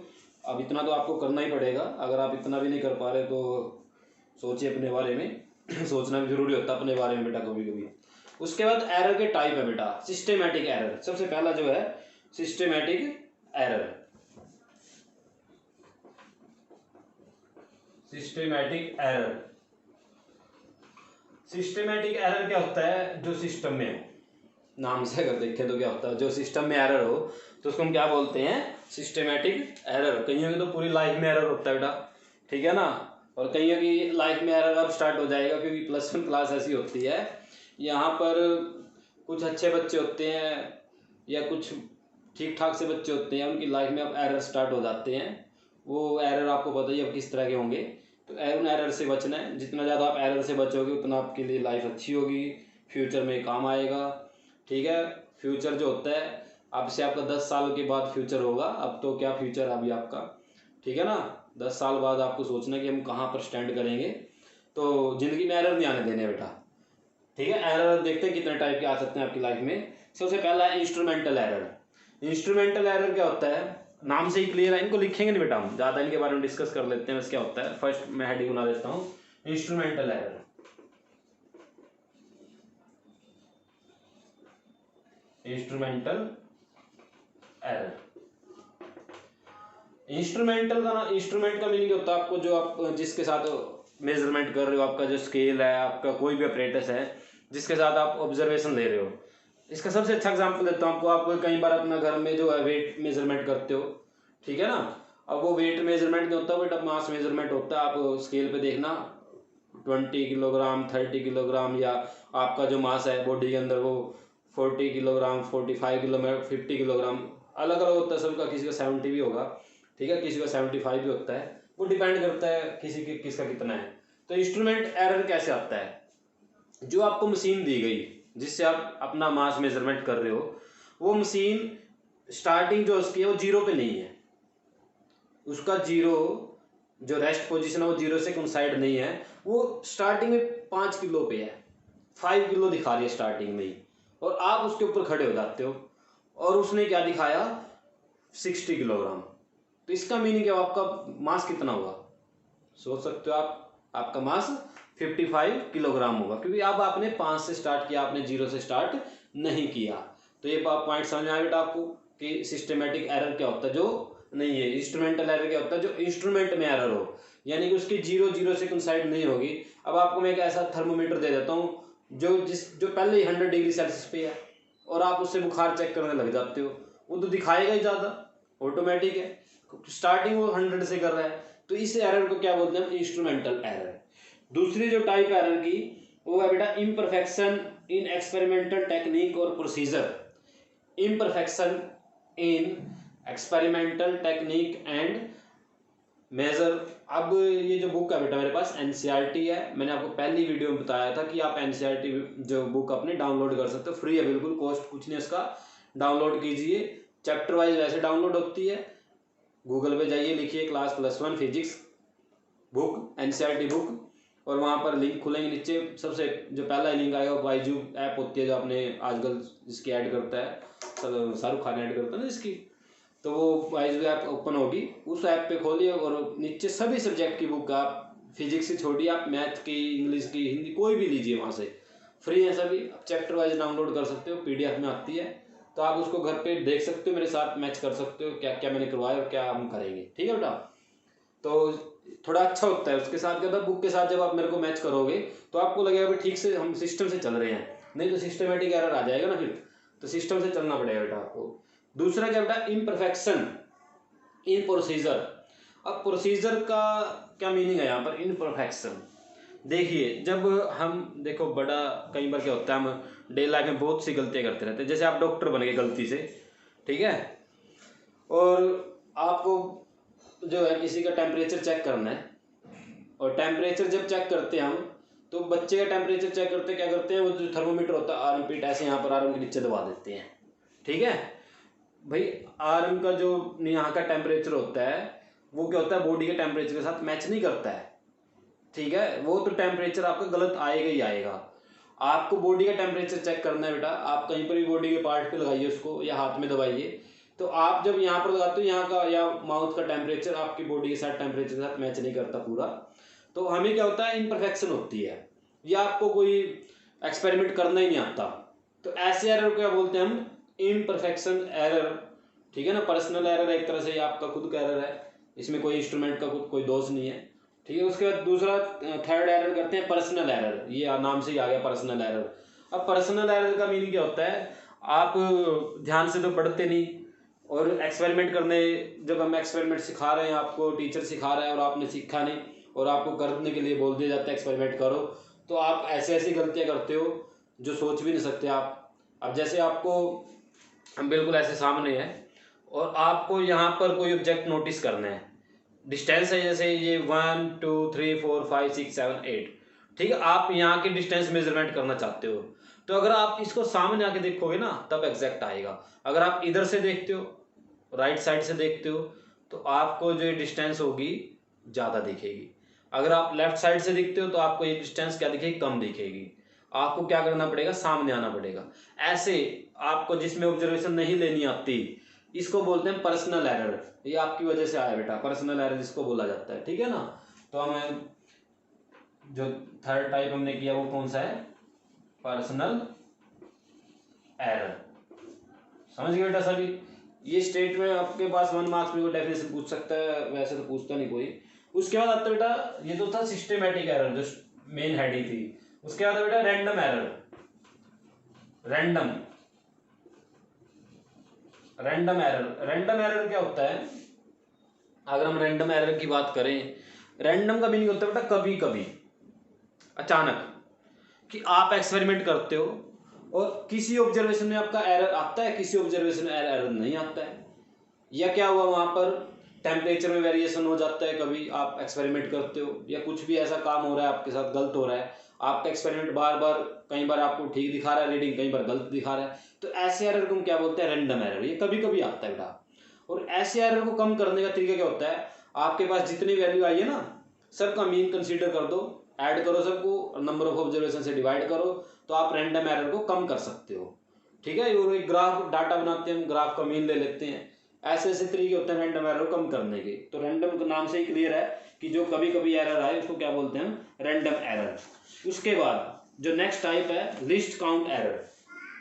अब इतना तो आपको करना ही पड़ेगा, अगर आप इतना भी नहीं कर पा रहे तो सोचिए अपने बारे में सोचना भी जरूरी होता है अपने बारे में बेटा कभी कभी। उसके बाद एरर के टाइप है बेटा, सिस्टेमैटिक एरर सबसे पहला जो है, systematic error. Systematic error, systematic error क्या होता है, जो सिस्टम में हो, नाम से अगर देखें तो क्या होता है, जो सिस्टम में एरर हो तो उसको हम क्या बोलते हैं, सिस्टेमैटिक एरर। कईयों की तो पूरी लाइफ में एरर होता है बेटा, ठीक है ना, और कईयों की लाइफ में एरर अब स्टार्ट हो जाएगा, क्योंकि +1 क्लास ऐसी होती है, यहाँ पर कुछ अच्छे बच्चे होते हैं या कुछ ठीक ठाक से बच्चे होते हैं, उनकी लाइफ में अब एरर स्टार्ट हो जाते हैं। वो एरर आपको पता ही अब किस तरह के होंगे, तो उन एरर से बचना है। जितना ज़्यादा आप एरर से बचोगे उतना आपके लिए लाइफ अच्छी होगी, फ्यूचर में काम आएगा, ठीक है। फ्यूचर जो होता है, अब से आपका 10 साल के बाद फ्यूचर होगा, अब तो क्या फ्यूचर अभी आपका, ठीक है ना। 10 साल बाद आपको सोचना है कि हम कहाँ पर स्टैंड करेंगे, तो ज़िंदगी में एरर नहीं आने देने बेटा, ठीक है। एरर देखते हैं कितने टाइप के आ सकते हैं आपकी लाइफ में। सबसे पहला है इंस्ट्रूमेंटल एरर। इंस्ट्रूमेंटल एरर क्या होता है, नाम से ही क्लियर है, इनको लिखेंगे नहीं बेटा, हम ज़्यादा इनके बारे में डिस्कस कर लेते हैं। बस क्या होता है, फर्स्ट मैं हेडिंग बना देता हूँ, instrumental error. Instrumental error, instrumental का ना, इंस्ट्रूमेंट का मीनिंग होता है आपको जो आप जिसके साथ मेजरमेंट कर रहे हो, आपका जो स्केल है, आपका कोई भी अपरेटस है जिसके साथ आप ऑब्जर्वेशन ले रहे हो। इसका सबसे अच्छा एग्जांपल देता हूँ आपको। आप कई बार अपना घर में जो है वेट मेजरमेंट करते हो, ठीक है ना। अब वो वेट मेजरमेंट नहीं होता, बेटा मास मेजरमेंट होता है। आप स्केल पे देखना 20 किलोग्राम, 30 किलोग्राम या आपका जो मास है बॉडी के अंदर वो 40 किलोग्राम, 45 किलोग्राम, 50 किलोग्राम अलग अलग होता है सबका, किसी का 70 भी होगा, ठीक है, किसी का 75 भी होता है, वो डिपेंड करता है किसी के किसका कितना है। तो इंस्ट्रूमेंट एरर कैसे आता है? जो आपको मशीन दी गई जिससे आप अपना मास मेजरमेंट कर रहे हो, वो मशीन स्टार्टिंग जो उसकी है वो जीरो पे नहीं है, उसका जीरो जो रेस्ट पोजीशन है वो जीरो से कोइंसाइड नहीं है, वो स्टार्टिंग में 5 किलो पे है, 5 किलो दिखा रही है स्टार्टिंग में ही, और आप उसके ऊपर खड़े हो जाते हो और उसने क्या दिखाया 60 किलोग्राम। तो इसका मीनिंग क्या, आपका मास कितना होगा? सोच सकते हो आप, आपका मास 55 किलोग्राम होगा, क्योंकि अब आपने 5 से स्टार्ट किया, आपने जीरो से स्टार्ट नहीं किया। तो ये पॉइंट समझ में आया बेटा आपको कि सिस्टमेटिक एरर क्या होता है, जो नहीं है इंस्ट्रूमेंटल एरर क्या होता है, जो इंस्ट्रूमेंट में एरर हो, यानी कि उसकी जीरो से कोइंसाइड नहीं होगी। अब आपको मैं एक ऐसा थर्मोमीटर दे देता हूँ जो पहले ही 100 डिग्री सेल्सियस पे है और आप उससे बुखार चेक करने लग जाते हो, वो तो दिखाएगा ही ज़्यादा, ऑटोमेटिक है, स्टार्टिंग वो 100 से कर रहा है। तो इस एरर को क्या बोलते हैं? Instrumental error. दूसरी जो टाइप एरर की वो है बेटा इम्परफेक्शन इन एक्सपेरिमेंटल टेक्निक और procedure. Imperfection in experimental technique and measure. अब ये जो बुक है बेटा मेरे पास एनसीईआरटी है, मैंने आपको पहली वीडियो में बताया था कि आप एनसीईआरटी जो बुक अपने डाउनलोड कर सकते हो, फ्री है बिल्कुल, कॉस्ट कुछ नहीं इसका, डाउनलोड कीजिए। चैप्टर वाइज वैसे डाउनलोड होती है, गूगल पे जाइए, लिखिए class +1 physics book, NCERT book, और वहाँ पर लिंक खुलेंगे नीचे, सबसे जो पहला लिंक आएगा वो बाइजू ऐप होती है जो आपने आजकल इसकी ऐड करता है, शाहरुख खान ऐड करता है ना इसकी, तो वो बाइजू ऐप ओपन होगी, उस ऐप पे खोलिए और नीचे सभी सब्जेक्ट की बुक, आप फिजिक्स से छोड़िए, आप मैथ की, इंग्लिश की, हिंदी कोई भी लीजिए, वहाँ से फ्री है सभी, आप चैप्टर वाइज डाउनलोड कर सकते हो, पीडीएफ में आती है, तो आप उसको घर पे देख सकते हो, मेरे साथ मैच कर सकते हो क्या क्या मैंने करवाया और क्या हम करेंगे, ठीक है बेटा। तो थोड़ा अच्छा होता है, उसके साथ क्या होता है, बुक के साथ जब आप मेरे को मैच करोगे तो आपको लगेगा भाई ठीक से हम सिस्टम से चल रहे हैं, नहीं तो सिस्टमेटिक एरर आ जाएगा ना फिर, तो सिस्टम से चलना पड़ेगा बेटा आपको। दूसरा क्या बेटा, इम्परफेक्शन इन प्रोसीजर। अब प्रोसीजर का क्या मीनिंग है यहाँ पर, इम्परफेक्शन। देखिए जब हम देखो बड़ा कई बार क्या होता है, हम डे लाइफ में बहुत सी गलतियाँ करते रहते हैं, जैसे आप डॉक्टर बन गए गलती से, ठीक है, और आपको जो है किसी का टेम्परेचर चेक करना है, और टेम्परेचर जब चेक करते हैं हम, तो बच्चे का टेम्परेचर चेक करते क्या करते हैं, वो जो थर्मोमीटर होता है आर्म पीट ऐसे यहाँ पर आर्म के नीचे दबा देते हैं, ठीक है भाई, आर्म का जो यहाँ का टेम्परेचर होता है वो क्या होता है, बॉडी के टेम्परेचर के साथ मैच नहीं करता है, ठीक है, वो तो टेम्परेचर आपका गलत आएगा ही आएगा। आपको बॉडी का टेम्परेचर चेक करना है बेटा, आप कहीं पर भी बॉडी के पार्ट पे लगाइए उसको या हाथ में दबाइए, तो आप जब यहाँ पर लगाते हो यहाँ का या माउथ का टेम्परेचर आपकी बॉडी के साथ टेम्परेचर के साथ मैच नहीं करता पूरा, तो हमें क्या होता है, इम्परफेक्शन होती है, या आपको कोई एक्सपेरिमेंट करना ही नहीं आता, तो ऐसे एरर को क्या बोलते हैं हम, इम्परफेक्शन एरर, ठीक है ना। पर्सनल एरर एक तरह से ये आपका खुद का एरर है, इसमें कोई इंस्ट्रूमेंट का खुद कोई दोष नहीं है, ठीक है। उसके बाद दूसरा थर्ड एरर करते हैं पर्सनल एरर, ये नाम से ही आ गया पर्सनल एरर। अब पर्सनल एरर का मीनिंग क्या होता है, आप ध्यान से तो पढ़ते नहीं, और एक्सपेरिमेंट करने, जब हम एक्सपेरिमेंट सिखा रहे हैं, आपको टीचर सिखा रहा है और आपने सीखा नहीं और आपको करने के लिए बोल दिया जाता है एक्सपेरिमेंट करो, तो आप ऐसे ऐसी गलतियां करते हो जो सोच भी नहीं सकते आप। अब जैसे आपको हम बिल्कुल ऐसे सामने है और आपको यहाँ पर कोई ऑब्जेक्ट नोटिस करना है, डिस्टेंस है जैसे ये 1 2 3 4 5 6 7 8, ठीक है, आप यहाँ की डिस्टेंस मेजरमेंट करना चाहते हो, तो अगर आप इसको सामने आके देखोगे ना तब एग्जैक्ट आएगा। अगर आप इधर से देखते हो, राइट साइड से देखते हो, तो आपको जो डिस्टेंस होगी ज़्यादा दिखेगी, अगर आप लेफ्ट साइड से दिखते हो तो आपको ये डिस्टेंस क्या दिखेगी, कम दिखेगी। आपको क्या करना पड़ेगा, सामने आना पड़ेगा। ऐसे आपको जिसमें ऑब्जर्वेशन नहीं लेनी आती, इसको बोलते हैं पर्सनल एरर, ये आपकी वजह से आया बेटा, पर्सनल एरर जिसको बोला जाता है, ठीक है ना। तो हमें जो थर्ड टाइप हमने किया वो कौन सा है, पर्सनल एरर, समझ गए बेटा सभी। ये स्टेट में आपके पास 1 मार्क्स में कोई डेफिनेशन पूछ सकता है, वैसे तो पूछता नहीं कोई। उसके बाद आता है बेटा, ये तो था सिस्टमेटिक एरर जो मेन हेड ही थी, उसके बाद बेटा रैंडम एरर। रैंडम एरर क्या होता है, अगर हम रैंडम एरर की बात करें, रैंडम का मीनिंग होता है बेटा कभी कभी, अचानक, कि आप एक्सपेरिमेंट करते हो और किसी ऑब्जर्वेशन में आपका एरर आता है, किसी ऑब्जर्वेशन में एरर नहीं आता है, या क्या हुआ वहाँ पर टेम्परेचर में वेरिएशन हो जाता है, कभी आप एक्सपेरिमेंट करते हो या कुछ भी ऐसा काम हो रहा है आपके साथ गलत हो रहा है, आपका एक्सपेरिमेंट बार बार कई बार आपको ठीक दिखा रहा है रीडिंग, कई बार गलत दिखा रहा है, तो ऐसे एरर को हम क्या बोलते हैं, रैंडम एरर। ये कभी कभी आता है बेटा। और ऐसे एरर को कम करने का तरीका क्या होता है, आपके पास जितनी वैल्यू आई है ना सबका मीन कंसीडर कर दो, ऐड करो सबको, नंबर ऑफ ऑब्जर्वेशन से डिवाइड करो, तो आप रैंडम एरर को कम कर सकते हो। ठीक है, और एक ग्राफ डाटा बनाते हैं हम, ग्राफ का मीन ले लेते हैं, ऐसे ऐसे तरीके होते हैं रैंडम एरर कम करने के। तो रैंडम के नाम से ही क्लियर है कि जो कभी कभी एरर आए उसको क्या बोलते हैं, रैंडम एरर। उसके बाद जो नेक्स्ट टाइप है लिस्ट काउंट एरर,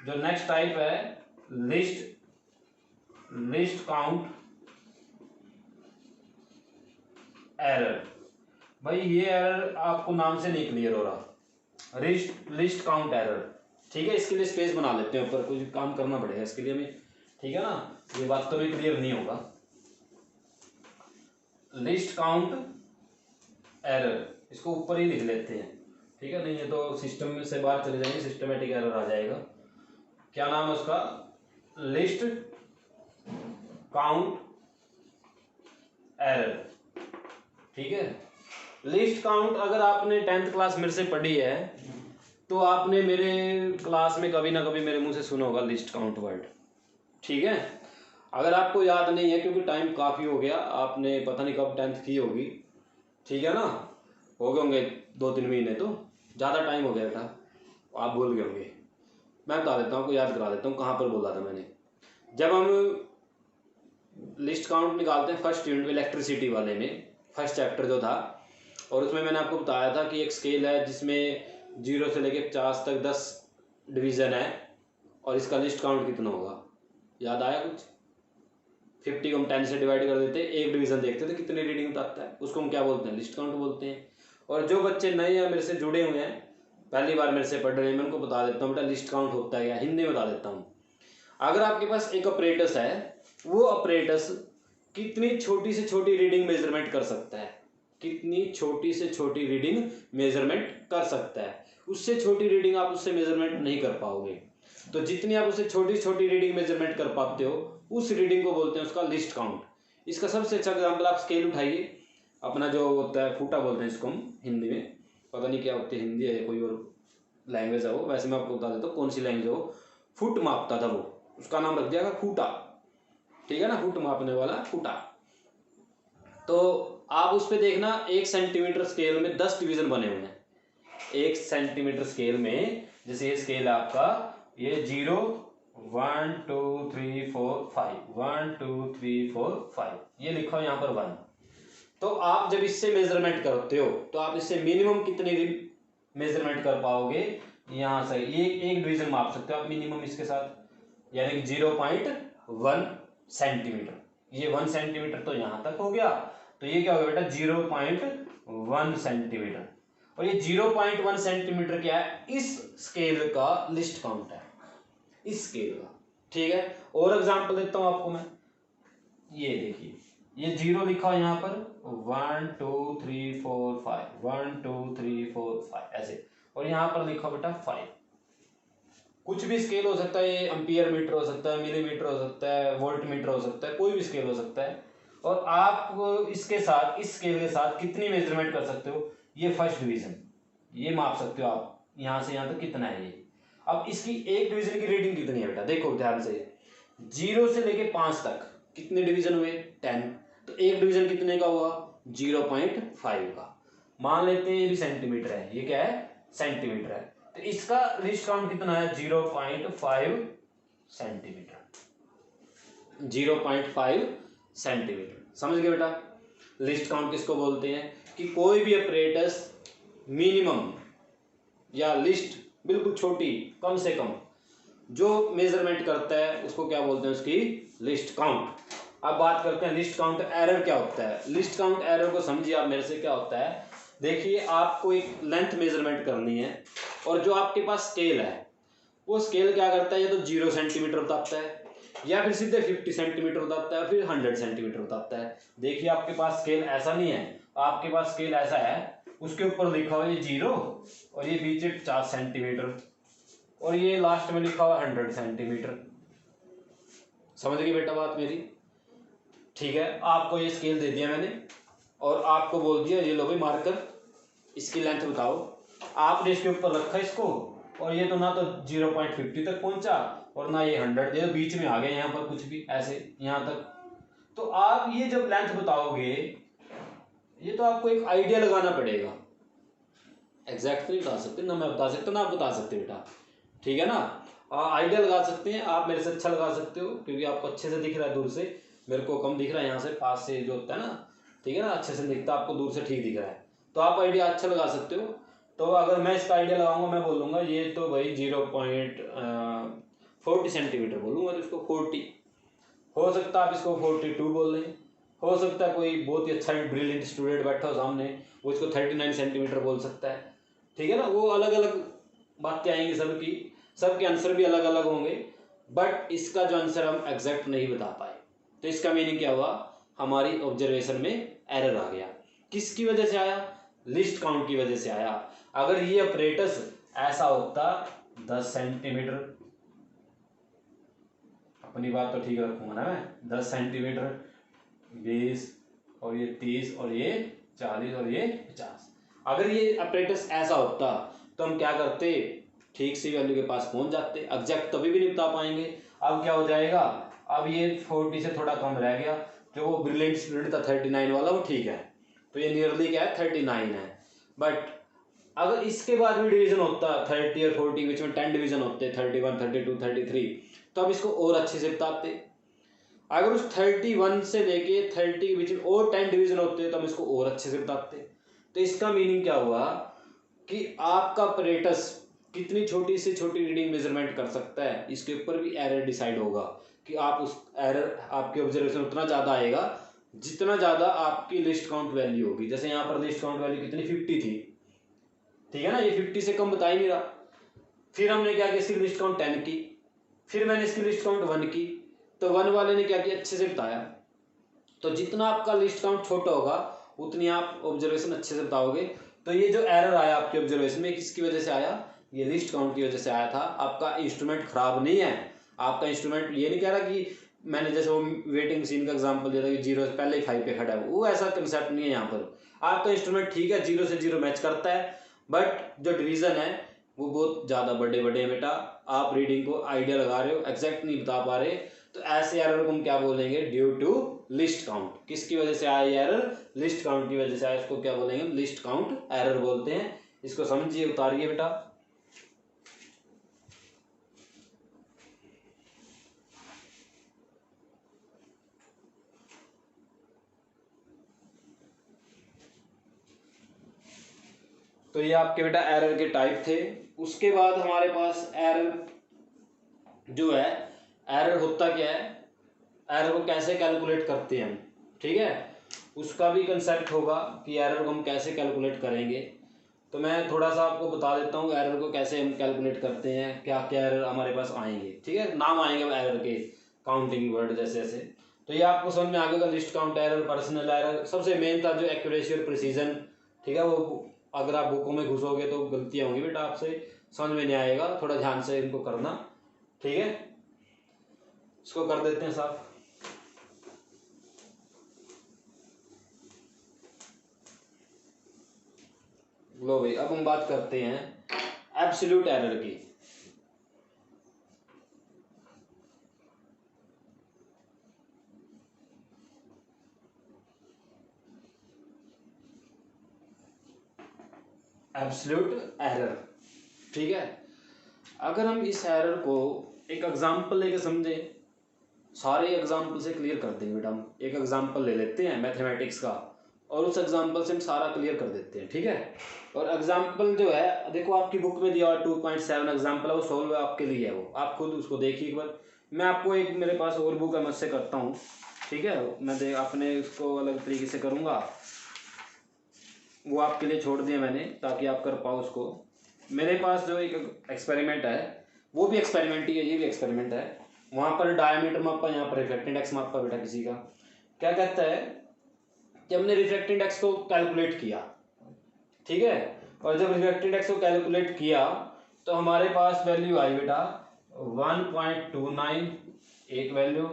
जो नेक्स्ट टाइप है लिस्ट काउंट एरर। भाई ये एरर आपको नाम से नहीं क्लियर हो रहा, लिस्ट काउंट एरर। ठीक है, इसके लिए स्पेस बना लेते हैं ऊपर, कुछ काम करना पड़ेगा इसके लिए हमें। ठीक है ना, ये बात तो भी क्लियर नहीं होगा। लिस्ट काउंट एरर इसको ऊपर ही लिख लेते हैं। ठीक है, नहीं ये तो सिस्टम में से बाहर चले जाएंगे, सिस्टमेटिक एरर आ जाएगा। क्या नाम है उसका, लिस्ट काउंट एरर। ठीक है, लिस्ट काउंट अगर आपने 10th क्लास मेरे से पढ़ी है तो आपने मेरे क्लास में कभी ना कभी मेरे मुंह से सुना होगा लिस्ट काउंट वर्ड। ठीक है, अगर आपको याद नहीं है क्योंकि टाइम काफ़ी हो गया, आपने पता नहीं कब 10th की होगी। ठीक है ना, हो गए होंगे 2-3 महीने, तो ज़्यादा टाइम हो गया बेटा, आप भूल गए होंगे। मैं बता देता हूँ, आपको याद करा देता हूँ कहाँ पर बोला था मैंने। जब हम लिस्ट काउंट निकालते हैं फर्स्ट यूनिट में इलेक्ट्रिसिटी वाले में, फर्स्ट चैप्टर जो था, और उसमें मैंने आपको बताया था कि एक स्केल है जिसमें 0 से लेके 50 तक 10 डिवीज़न है, और इसका लिस्ट काउंट कितना होगा, याद आया कुछ? 50 को हम 10 से डिवाइड कर देते, एक डिवीज़न देखते थे कितने रीडिंग बताता है, उसको हम क्या बोलते हैं, लिस्ट काउंट बोलते हैं। और जो बच्चे नए हैं मेरे से जुड़े हुए हैं, पहली बार मेरे से पढ़ रहे हैं, मैं उनको बता देता हूँ बेटा लिस्ट काउंट होता है क्या, हिंदी में बता देता हूँ। अगर आपके पास एक ऑपरेटस है, वो ऑपरेटस कितनी छोटी से छोटी रीडिंग मेजरमेंट कर सकता है, कितनी छोटी से छोटी रीडिंग मेजरमेंट कर सकता है, उससे छोटी रीडिंग आप उससे मेजरमेंट नहीं कर पाओगे। तो जितनी आप उससे छोटी छोटी रीडिंग मेजरमेंट कर पाते हो उस रीडिंग को बोलते हैं उसका लिस्ट काउंट। इसका सबसे अच्छा एग्जाम्पल आप स्केल उठाइए, अपना जो होता है फूटा बोलते हैं इसको हम हिंदी में, पता नहीं क्या होती है, हिंदी है कोई और लैंग्वेज है वो, वैसे मैं आपको बता देता हूँ कौन सी लैंग्वेज है वो। फुट मापता था वो, उसका नाम रख दिया फूटा। ठीक है ना, फुट मापने वाला फूटा। तो आप उस पर देखना 1 सेंटीमीटर स्केल में 10 डिवीजन बने हुए हैं। 1 सेंटीमीटर स्केल में, जैसे ये स्केल है आपका, ये 0 1 2 3 4 5 1 2 3 4 5 ये लिखा हो यहाँ पर 1। तो आप जब इससे मेजरमेंट करते हो तो आप इससे मिनिमम कितने मेजरमेंट कर पाओगे, यहाँ से एक डिवीजन माप सकते हो आप मिनिमम इसके साथ, यानी कि 0.1 सेंटीमीटर। ये 1 सेंटीमीटर तो यहाँ तक हो गया, तो ये क्या हो गया बेटा 0.1 सेंटीमीटर। और ये 0.1 सेंटीमीटर क्या है, इस स्केल का लिस्ट काउंट है, इस स्केल का। ठीक है, और एग्जांपल देता हूं आपको मैं, ये देखिए ये 0 लिखा है यहाँ पर, 1 2 3 4 5 1 2 3 4 5 ऐसे, और यहाँ पर लिखा बेटा 5। कुछ भी स्केल हो सकता है, ये एम्पियर मीटर हो सकता है, मिलीमीटर हो सकता है, वोल्ट मीटर हो सकता है, कोई भी स्केल हो सकता है। और आप इसके साथ, इस स्केल के साथ कितनी मेजरमेंट कर सकते हो, ये फर्स्ट डिवीजन ये माप सकते हो आप, यहाँ से यहाँ तक कितना है ये। अब इसकी एक डिवीजन की रीडिंग कितनी है बेटा, देखो ध्यान से, 0 से लेके 5 तक कितने डिवीजन हुए, 10। तो एक डिवीजन कितने का हुआ, 0.5 का। मान लेते हैं ये भी सेंटीमीटर है, ये क्या है सेंटीमीटर है, तो इसका लिस्ट काउंट कितना है 0.5 सेंटीमीटर। 0.5 सेंटीमीटर, समझ गए बेटा। लिस्ट काउंट किसको बोलते हैं, कि कोई भी ऑपरेटस मिनिमम या लिस्ट बिल्कुल छोटी, कम से कम जो मेजरमेंट करता है उसको क्या बोलते हैं, उसकी लिस्ट काउंट। अब बात करते हैं लिस्ट काउंट एरर क्या होता है। लिस्ट काउंट एरर को समझिए आप मेरे से, क्या होता है, देखिए आपको एक लेंथ मेजरमेंट करनी है, और जो आपके पास स्केल है वो स्केल क्या करता है, या तो 0 सेंटीमीटर बताता है, या फिर सीधे 50 सेंटीमीटर बताता है, फिर 100 सेंटीमीटर बताता है। देखिए आपके पास स्केल ऐसा नहीं है, आपके पास स्केल ऐसा है, उसके ऊपर लिखा हुआ ये 0 और ये बीच में 50 सेंटीमीटर और ये लास्ट में लिखा हुआ 100 सेंटीमीटर। समझ गए बेटा बात मेरी? ठीक है, आपको ये स्केल दे दिया मैंने और आपको बोल दिया ये लो भाई मार्कर, इसकी लेंथ बताओ। आपने इसके ऊपर रखा इसको और ये तो ना तो 0.50 तक पहुंचा और ना ये 100, ये बीच में आ गया यहाँ पर कुछ भी ऐसे यहाँ तक। तो आप ये जब लेंथ बताओगे, ये तो आपको एक आइडिया लगाना पड़ेगा, एग्जैक्ट नहीं बता सकते, ना मैं बता सकता ना आप बता सकते बेटा, ठीक है ना। आइडिया लगा सकते हैं आप, मेरे से अच्छा लगा सकते हो क्योंकि आपको अच्छे से दिख रहा है दूर से, मेरे को कम दिख रहा है यहाँ से, पास से जो होता है ना, ठीक है ना, अच्छे से दिखता है, आपको दूर से ठीक दिख रहा है, तो आप आइडिया अच्छा लगा सकते हो। तो अगर मैं इसका आइडिया लगाऊंगा, मैं बोलूँगा ये तो भाई 0.40 सेंटीमीटर बोलूँगा, तो इसको 40 हो सकता है, आप इसको 42 बोल लें, हो सकता है कोई बहुत ही अच्छा ब्रिलियंट स्टूडेंट बैठा हो सामने, वो इसको 39 सेंटीमीटर बोल सकता है, ठीक है ना। वो अलग अलग बातें आएंगी सबकी, सबके आंसर भी अलग अलग होंगे, बट इसका जो आंसर हम एग्जैक्ट नहीं बता पाए, तो इसका मीनिंग क्या हुआ, हमारी ऑब्जर्वेशन में एरर आ गया। किसकी वजह से आया? लिस्ट काउंट की वजह से आया। अगर ये अपरेटस ऐसा होता 10 सेंटीमीटर, अपनी बात तो ठीक रखूंगा ना मैं, 10 सेंटीमीटर, 20 और ये 30 और ये 40 और ये 50, अगर ये अपरेटस ऐसा होता तो हम क्या करते, ठीक सी वैल्यू के पास पहुंच जाते। एग्जैक्ट कभी भी नहीं बता पाएंगे। अब क्या हो जाएगा, अब ये 40 से थोड़ा कम रह गया, जो वो ब्रिलियंट स्टूडेंट था 39 वाला वो ठीक है, तो ये नियरली क्या है 39 है। बट अगर इसके बाद भी डिवीजन होता 30 और 40 बीच में 10 डिवीजन होते, 31, 32, 33, तो अब इसको और अच्छे से बताते। अगर उस 31 से लेके 30 के बीच में और 10 डिवीजन होते तो हम इसको और अच्छे से बताते। तो इसका मीनिंग क्या हुआ कि आपका अपरेटस कितनी छोटी से छोटी रीडिंग मेजरमेंट कर सकता है, इसके ऊपर भी एरर डिसाइड होगा कि आप उस एरर, आपकी ऑब्जर्वेशन उतना ज़्यादा आएगा जितना ज़्यादा आपकी लिस्ट काउंट वैल्यू होगी। जैसे यहाँ पर लिस्ट काउंट वैल्यू कितनी 50 थी, ठीक है ना, ये 50 से कम बता ही नहीं रहा। फिर हमने क्या किया, इसकी लिस्ट काउंट 10 की, फिर मैंने इसकी लिस्ट काउंट 1 की, तो 1 वाले ने क्या किया, अच्छे से बताया। तो जितना आपका लिस्ट काउंट छोटा होगा उतनी आप ऑब्जर्वेशन अच्छे से बताओगे। तो ये जो एरर आया आपके ऑब्जर्वेशन में, किसकी वजह से आया, ये लिस्ट काउंट की वजह से आया था। आपका इंस्ट्रूमेंट खराब नहीं है, आपका इंस्ट्रूमेंट ये नहीं कह रहा कि मैंने जैसे वो वेटिंग मशीन का एग्जांपल दिया था कि 0 से पहले ही 5 पे खड़ा है, वो ऐसा कंसेप्ट नहीं है यहाँ पर। आपका इंस्ट्रूमेंट ठीक है, 0 से 0 मैच करता है, बट जो डिवीजन है वो बहुत ज़्यादा बड़े बड़े हैं बेटा। आप रीडिंग को आइडिया लगा रहे हो, एग्जैक्ट नहीं बता पा रहे, तो ऐसे एरर को हम क्या बोलेंगे, ड्यू टू लिस्ट काउंट। किसकी वजह से आया ये एरर, लिस्ट काउंट की वजह से आया, इसको क्या बोलेंगे, लिस्ट काउंट एरर बोलते हैं। इसको समझिए, उतारिए बेटा। तो ये आपके बेटा एरर के टाइप थे। उसके बाद हमारे पास एरर जो है, एरर होता क्या है, एरर को कैसे कैलकुलेट करते हैं हम, ठीक है, उसका भी कंसेप्ट होगा कि एरर को हम कैसे कैलकुलेट करेंगे। तो मैं थोड़ा सा आपको बता देता हूँ एरर को कैसे हम कैलकुलेट करते हैं, क्या क्या एरर हमारे पास आएंगे, ठीक है, नाम आएंगे एरर के, काउंटिंग वर्ड जैसे जैसे। तो ये आपको समझ में आ गया, list count error, personal error, सबसे मेन था जो एक्यूरेसी और प्रिसीजन, ठीक है। वो अगर आप बुकों में घुसोगे तो गलतियाँ होंगी बेटा, आपसे समझ में नहीं आएगा, थोड़ा ध्यान से इनको करना, ठीक है। इसको कर देते हैं साफ। लो भाई, अब हम बात करते हैं एब्सोल्यूट एरर की। एब्सोल्यूट एरर, ठीक है। अगर हम इस एरर को एक एग्जांपल लेके समझे, सारे एग्जांपल से क्लियर कर देंगे बेटा। हम एक एग्जांपल ले लेते हैं मैथमेटिक्स का और उस एग्जांपल से हम सारा क्लियर कर देते हैं, ठीक है। और एग्जांपल जो है, देखो आपकी बुक में दिया 2.7 एग्जांपल है, वो सोल्व आपके लिए है, वो आप खुद उसको देखिए एक बार। मैं आपको एक, मेरे पास और बुक है, मैं उससे करता हूँ, ठीक है। मैं अपने उसको अलग तरीके से करूँगा, वो आपके लिए छोड़ दिया मैंने ताकि आप कर पाओ उसको। मेरे पास जो एक एक्सपेरिमेंट है, वो भी एक्सपेरिमेंट ही है, ये भी एक्सपेरिमेंट है। वहाँ पर डायमीटर मापा, यहाँ पर रिफ्लेक्टेड एक्स मापा बेटा किसी का। क्या कहता है कि हमने रिफ्रैक्टिव इंडेक्स को कैलकुलेट किया, ठीक है। और जब रिफ्रैक्टिव इंडेक्स को कैलकुलेट किया तो हमारे पास वैल्यू आई बेटा 1.29 एक वैल्यू,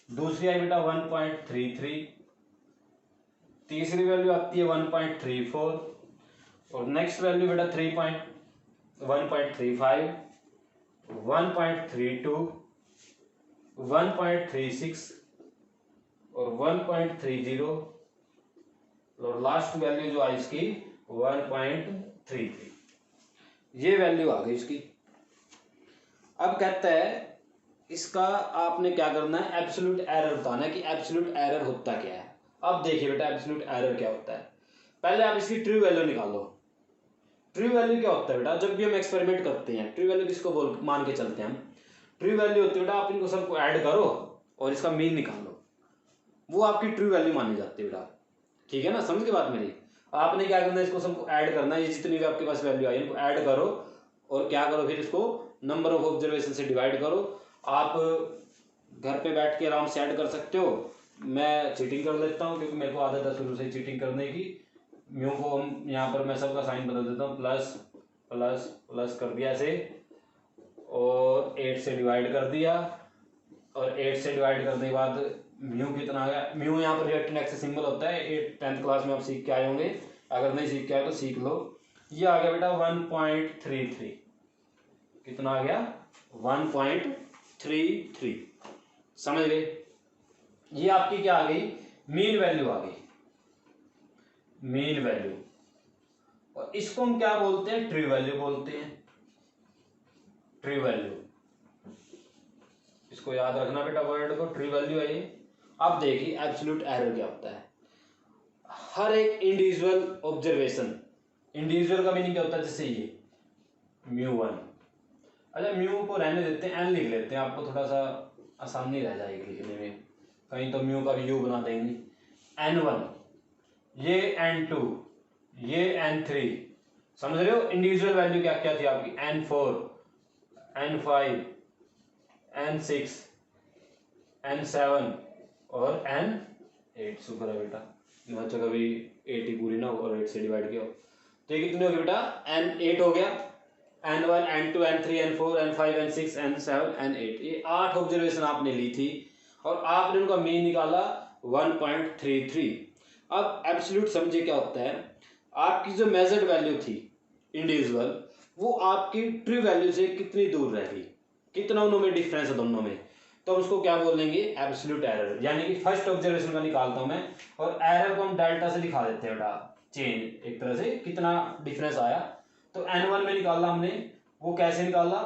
दूसरी आई बेटा 1.33, तीसरी वैल्यू आती है 1.34 और नेक्स्ट वैल्यू बेटा 1.35, 1.32, 1.36 और 1.30 और लास्ट वैल्यू जो आई इसकी 1.33। ये वैल्यू आ गई इसकी। अब कहता है इसका आपने क्या करना है, एब्सोल्यूट एरर बताना है कि एब्सोल्यूट एरर होता क्या है। अब देखिए बेटा एब्सोल्यूट एरर क्या होता है। पहले आप इसकी ट्रू वैल्यू निकालो। ट्रू वैल्यू क्या होता है बेटा, जब भी हम एक्सपेरिमेंट करते हैं ट्रू वैल्यू किसको बोल मान के चलते हैं हम, ट्रू वैल्यू होती है बेटा आप इनको सबको ऐड करो और इसका मीन निकालो, वो आपकी ट्रू वैल्यू मानी जाती है बेटा, ठीक है ना, समझ गए बात मेरी। आपने क्या करना है, इसको सबको ऐड करना है, ये जितनी भी आपके पास वैल्यू आई इनको ऐड करो और क्या करो फिर इसको नंबर ऑफ ऑब्जर्वेशन से डिवाइड करो। आप घर पे बैठ के आराम से ऐड कर सकते हो, मैं चीटिंग कर लेता हूँ क्योंकि मेरे को आदत है शुरू से चीटिंग करने की। म्यू को हम यहाँ पर मैं सबका साइन बदल देता हूँ, प्लस प्लस प्लस कर दिया ऐसे और 8 से डिवाइड कर दिया और 8 से डिवाइड करने के बाद म्यू कितना आ गया। म्यू यहाँ पर रिएक्टिव इंडेक्स से सिंबल होता है, 10th क्लास में आप सीख के आए होंगे, अगर नहीं सीख के आए तो सीख लो। ये आ गया बेटा 1.33, कितना आ गया 1.33, समझ गए। ये आपकी क्या आ गई, मीन वैल्यू आ गई, मीन वैल्यू। और इसको हम क्या बोलते हैं, ट्रू वैल्यू बोलते हैं, ट्रू वैल्यू। इसको याद रखना बेटा वर्ड को, ट्रू वैल्यू है ये। अब देखिए एब्सोल्यूट एरर क्या होता है। हर एक इंडिविजुअल ऑब्जर्वेशन, इंडिविजुअल का मीनिंग क्या होता है, जैसे ये μ1, अच्छा म्यू को रहने देते हैं, एन लिख लेते हैं, आपको थोड़ा सा आसानी रह जाएगी लिखने में, कहीं तो म्यू का भी यू बना देंगे। n1, ये n2, ये n3, समझ रहे हो। इंडिविजुअल वैल्यू क्या क्या थी आपकी, n4, n5, n6, n7 और n8। शुक्र है बेटा, अच्छा कभी 8 ही पूरी ना हो और 8 से डिवाइड किया हो। तो ये कितने हो गए बेटा, n8 हो गया, n1, n2, n3, n4, n5, n6, n7, n8। ये 8 ऑब्जर्वेशन आपने ली थी और आपने उनका मीन निकाला 1.33। अब एब्सोल्यूट समझे क्या होता है, आपकी जो मेजर्ड वैल्यू थी इंडिविजुअल, वो आपकी ट्रू वैल्यू से कितनी दूर रहेगी, कितना उनमें डिफरेंस है दोनों में, तो उसको क्या बोलेंगे, एब्सोल्यूट एरर। यानी कि फर्स्ट ऑब्जर्वेशन का निकालता हूं मैं और एरर को हम डेल्टा से दिखा देते हैं बेटा, चेंज एक तरह से कितना डिफरेंस आया। तो n1 में निकाला हमने, वो कैसे निकाला,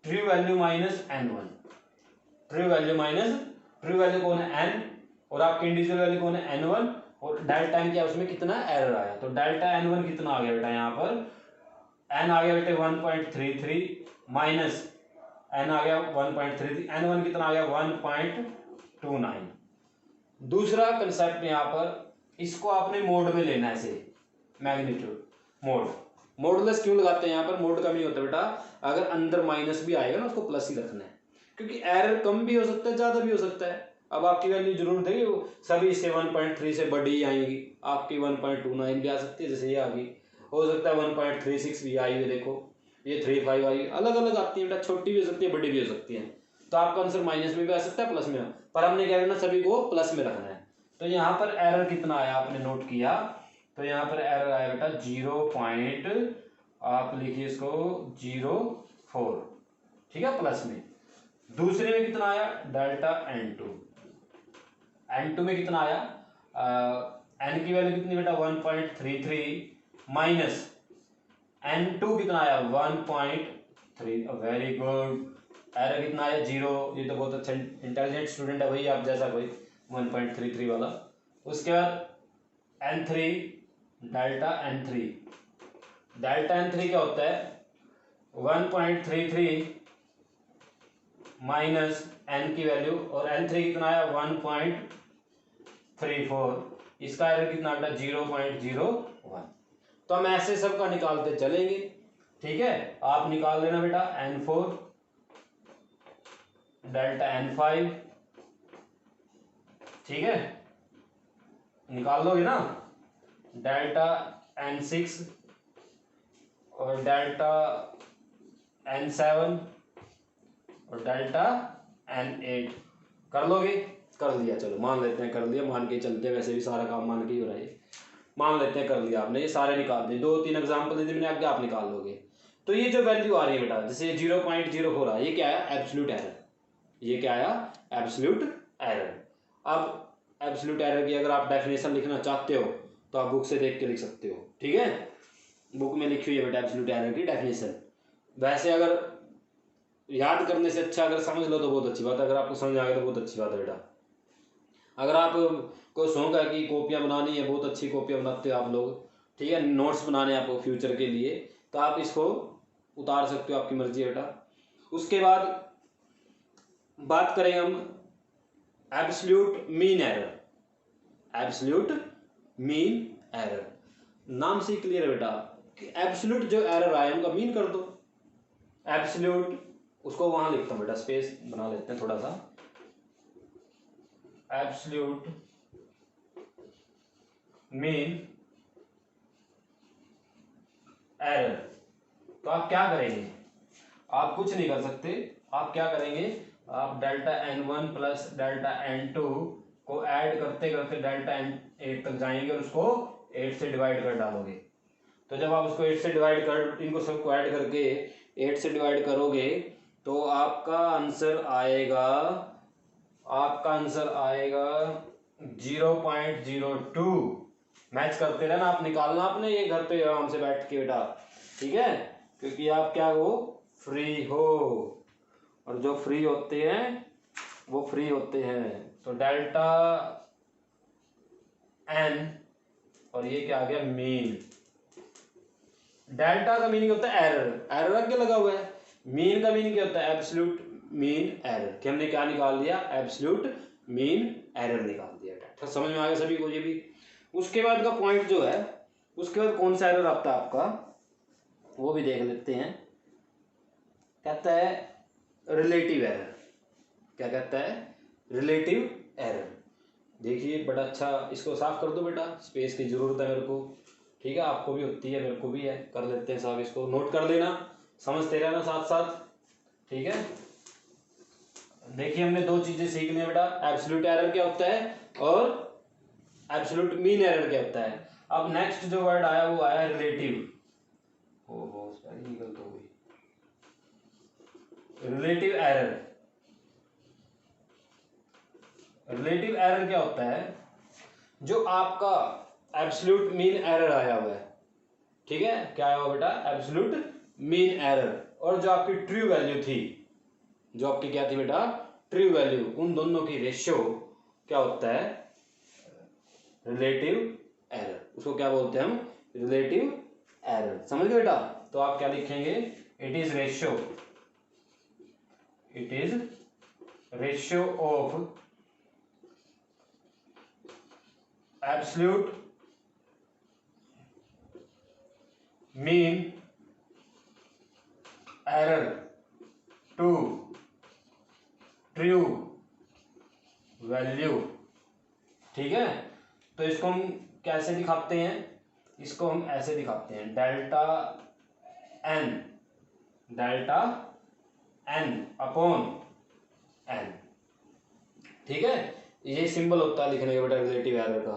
true value minus n1, true value minus true value कौन है n और आपकी इंडिविजुअल वैल्यू कौन है n1 और डेल्टा n क्या उसमें कितना एरर आया। तो डेल्टा n1 कितना आ गया बेटा, यहाँ पर n आ गया बेटे 1.33 माइनस n आ गया 1.33, n1 कितना आ गया 1.29। दूसरा कंसेप्ट यहाँ पर, इसको आपने मोड में लेना है, ऐसे मैग्नीट्यूड मोड। मॉडुलस क्यों लगाते हैं यहाँ पर, मोड का नहीं होता बेटा, अगर अंदर माइनस भी आएगा ना उसको प्लस ही रखना है, क्योंकि एरर कम भी हो सकता है ज्यादा भी हो सकता है। अब आपकी वैल्यू जरूर देगी सभी से 1.3 से बड़ी आएगी, आपकी 1.29 भी आ सकती है, जैसे ये आ गई, हो सकता है 1.36 भी आई हुई, देखो ये 3.5 आई, अलग अलग आती है बेटा, छोटी भी हो सकती है बड़ी भी हो सकती है। तो आपका आंसर माइनस में भी आ सकता है प्लस में, पर हमने क्या करना, सभी को प्लस में रखना है। तो यहाँ पर एरर कितना आया आपने नोट किया, तो यहाँ पर एरर आया बेटा 0. आप लिखिए इसको 0.4, ठीक है, प्लस में। दूसरे में कितना आया, डेल्टा n2, n2 में कितना आया, n की वैल्यू कितनी बेटा 1.33 माइनस n2 कितना आया 1.3, वेरी गुड। एरर कितना आया 0, ये तो बहुत अच्छा इंटेलिजेंट स्टूडेंट है भाई आप जैसा कोई, 1.33 वाला। उसके बाद n3, delta n3, delta n3 क्या होता है 1.33 माइनस n की वैल्यू और n3 कितना आया 1.34, इसका एरर कितना बेटा 0.01। तो हम ऐसे सबका निकालते चलेंगे, ठीक है। आप निकाल लेना बेटा n4, डेल्टा n5, ठीक है, निकाल लोगे ना, डेल्टा n6 और डेल्टा n7 और डेल्टा n8 कर लोगे? कर लिया, चलो मान लेते हैं कर लिया, मान के चलते हैं, वैसे भी सारा काम मान के ही हो रहा है, मान लेते हैं कर लिया आपने, ये सारे निकाल दिए, 2-3 एग्जाम्पल दे दी मैंने, आगे आप निकाल लोगे। तो ये जो वैल्यू आ रही है बेटा, जैसे 0.0 हो रहा है, ये क्या है? Absolute error. ये क्या आया? Absolute error. अब एब्सोल्यूट एरर की अगर आप डेफिनेशन लिखना चाहते हो तो आप बुक से देख के लिख सकते हो, ठीक है, बुक में लिखी हुई है बेटा एब्सोल्यूट एरर की डेफिनेशन। वैसे अगर याद करने से अच्छा अगर समझ लो तो बहुत अच्छी बात है, अगर आपको समझ आ गया तो बहुत अच्छी बात है बेटा। अगर आप को शौक है कि कॉपियाँ बनानी है, बहुत अच्छी कॉपियाँ बनाते हो आप लोग, ठीक है, नोट्स बनाने आपको फ्यूचर के लिए, तो आप इसको उतार सकते हो, आपकी मर्जी है बेटा। उसके बाद बात करें हम absolute mean error. Absolute mean error नाम से क्लियर है बेटा कि एब्सोल्यूट जो एरर आए उनका मीन कर दो। एब्सोल्यूट, उसको वहां लिखता हूं बेटा, स्पेस बना लेते हैं थोड़ा सा, एब्सोल्यूट मीन एरर। तो आप क्या करेंगे? आप कुछ नहीं कर सकते, आप क्या करेंगे, आप delta n1 plus delta n2 को ऐड करते करते डेल्टा n8 तक जाएंगे और उसको 8 से डिवाइड कर डालोगे। तो जब आप उसको 8 से डिवाइड कर, इनको सबको ऐड करके 8 से डिवाइड करोगे तो आपका आंसर आएगा, आपका आंसर आएगा 0.02। मैच करते रहना, आप निकालना आपने ये घर पे आराम से बैठ के बेटा, ठीक है, क्योंकि आप क्या हो, फ्री हो, और जो फ्री होते हैं वो फ्री होते हैं। तो डेल्टा n और ये क्या आ गया, मीन। डेल्टा का मीनिंग होता है एरर, एरर आगे लगा हुआ है। मीन का मीनिंग क्या होता है? Absolute mean error. कि हमने क्या निकाल दिया? एब्सोल्यूट मीन एरर निकाल दिया। तो समझ में आ गया सभी को ये भी। उसके बाद का पॉइंट जो है, उसके बाद कौन सा एरर आता है आपका, वो भी देख लेते हैं। कहता है रिलेटिव एरर। क्या कहता है? Relative error. देखिए बड़ा अच्छा, इसको साफ कर दो बेटा, स्पेस की जरूरत है मेरे को, ठीक है, आपको भी होती है, मेरे को भी है, कर लेते हैं साहब, इसको नोट कर लेना, समझते रहना साथ साथ, ठीक है। देखिए हमने दो चीजें सीख ली बेटा, एब्सोल्यूट एरर क्या होता है और एब्सोल्यूट मीन एरर क्या होता है। अब नेक्स्ट जो वर्ड आया वो आया रिलेटिव। ओहो स्पेलिंग गलत हो गई। Relative error. रिलेटिव एरर क्या होता है? जो आपका एब्सोल्यूट मीन एरर आया हुआ है, ठीक है, क्या आया हुआ बेटा? एब्सोल्यूट मीन एरर, और जो आपकी ट्रू वैल्यू थी, जो आपकी क्या थी बेटा? ट्रू वैल्यू, उन दोनों की रेशियो क्या होता है? Relative error. उसको क्या बोलते हैं हम? Relative error. समझ गए बेटा? तो आप क्या लिखेंगे? It is ratio, it is ratio of absolute mean error to true value, ठीक है। तो इसको हम कैसे दिखाते हैं? इसको हम ऐसे दिखाते हैं, डेल्टा एन अपॉन एन, ठीक है। ये सिंबल होता है लिखने का बेटा रिलेटिव एरर का।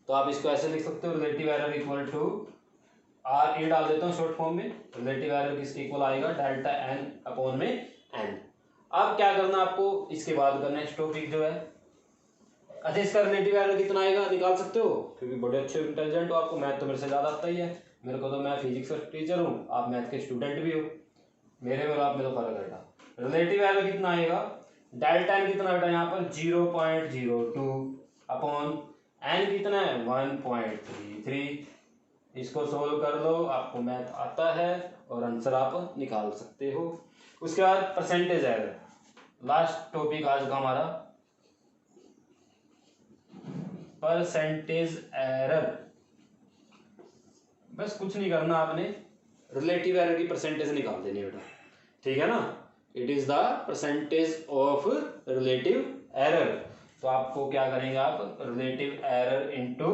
तो आप इसको ऐसे लिख सकते हो, relative error equal to R, A डाल देता हूँ शॉर्ट फॉर्म में। रिलेटिव एरर किसके इक्वल आएगा? डेल्टा एन अपॉन में एन। अब क्या करना आपको, इसके बाद का नेक्स्ट टॉपिक जो है, अच्छा इसका रिलेटिव एरर कितना आएगा निकाल सकते हो, क्योंकि बड़े अच्छे इंटेलिजेंट हो, आपको मैथ तो मेरे से ज़्यादा आता ही है। मेरे को तो, मैं फिजिक्स का टीचर हूँ, आप मैथ के स्टूडेंट भी हो, मेरे में और आप में तो फर्क है। रिलेटिव एरर कितना आएगा? डेल्टा एन कितना बेटा यहाँ पर? 0.02 अपॉन एन कितना है? 1.33। इसको सोल्व कर लो, आपको मैथ आता है और आंसर आप निकाल सकते हो। उसके बाद परसेंटेज एरर, लास्ट टॉपिक आज का हमारा, परसेंटेज एरर। बस कुछ नहीं करना आपने, रिलेटिव एरर की परसेंटेज निकाल देनी बेटा, ठीक है ना। It is the percentage of relative error. तो आपको क्या करेंगे आप, रिलेटिव एरर इंटू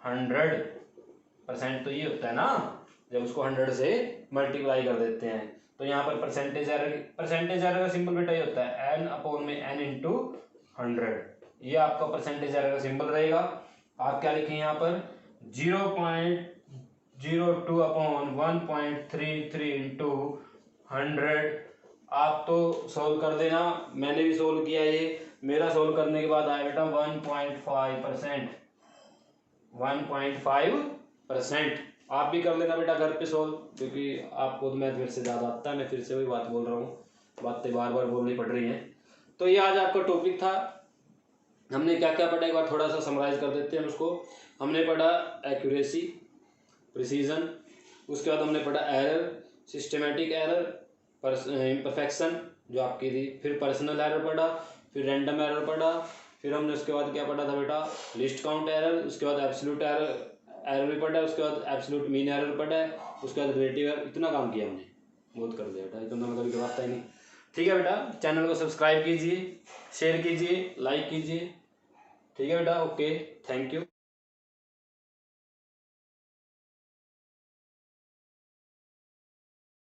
100%, तो ये होता है ना जब उसको 100 से मल्टीप्लाई कर देते हैं। तो यहाँ पर परसेंटेज एरर का सिंबल बेटा ये होता है एन अपॉन में एन इंटू 100, ये आपका परसेंटेज एरर का सिंबल रहेगा। आप क्या लिखें यहाँ पर 0.02 अपॉन 1.33 इंटू 100। आप तो सोल्व कर देना, मैंने भी सोल्व किया, ये मेरा सोल्व करने के बाद आया बेटा 1.5%। आप भी कर लेना बेटा घर पे सोल्व, क्योंकि आपको तो मैथ फिर से ज़्यादा आता है, मैं फिर से वही बात बोल रहा हूँ, बातें बार बार बोलनी पड़ रही हैं। तो ये आज आपका टॉपिक था। हमने क्या क्या पढ़ा एक बार थोड़ा सा समराइज कर देते हैं उसको। हमने पढ़ा एक्यूरेसी, प्रिसीजन, उसके बाद हमने पढ़ा एरर, सिस्टमेटिक एरर, इम्परफेक्शन जो आपकी थी, फिर पर्सनल एरर पढ़ा, फिर रैंडम एरर पढ़ा, फिर हमने उसके बाद क्या पढ़ा था बेटा, लिस्ट काउंट एरर, उसके बाद एब्सोल्यूट एरर भी पढ़ा है, उसके बाद एब्सोल्यूट मीन एरर पढ़ा है, उसके बाद रिलेटिव एरर। इतना काम किया हमने, बहुत कर दिया बेटा, इतना मतलब की बात ही नहीं। ठीक है बेटा, चैनल को सब्सक्राइब कीजिए, शेयर कीजिए, लाइक कीजिए। ठीक है बेटा, ओके, थैंक यू।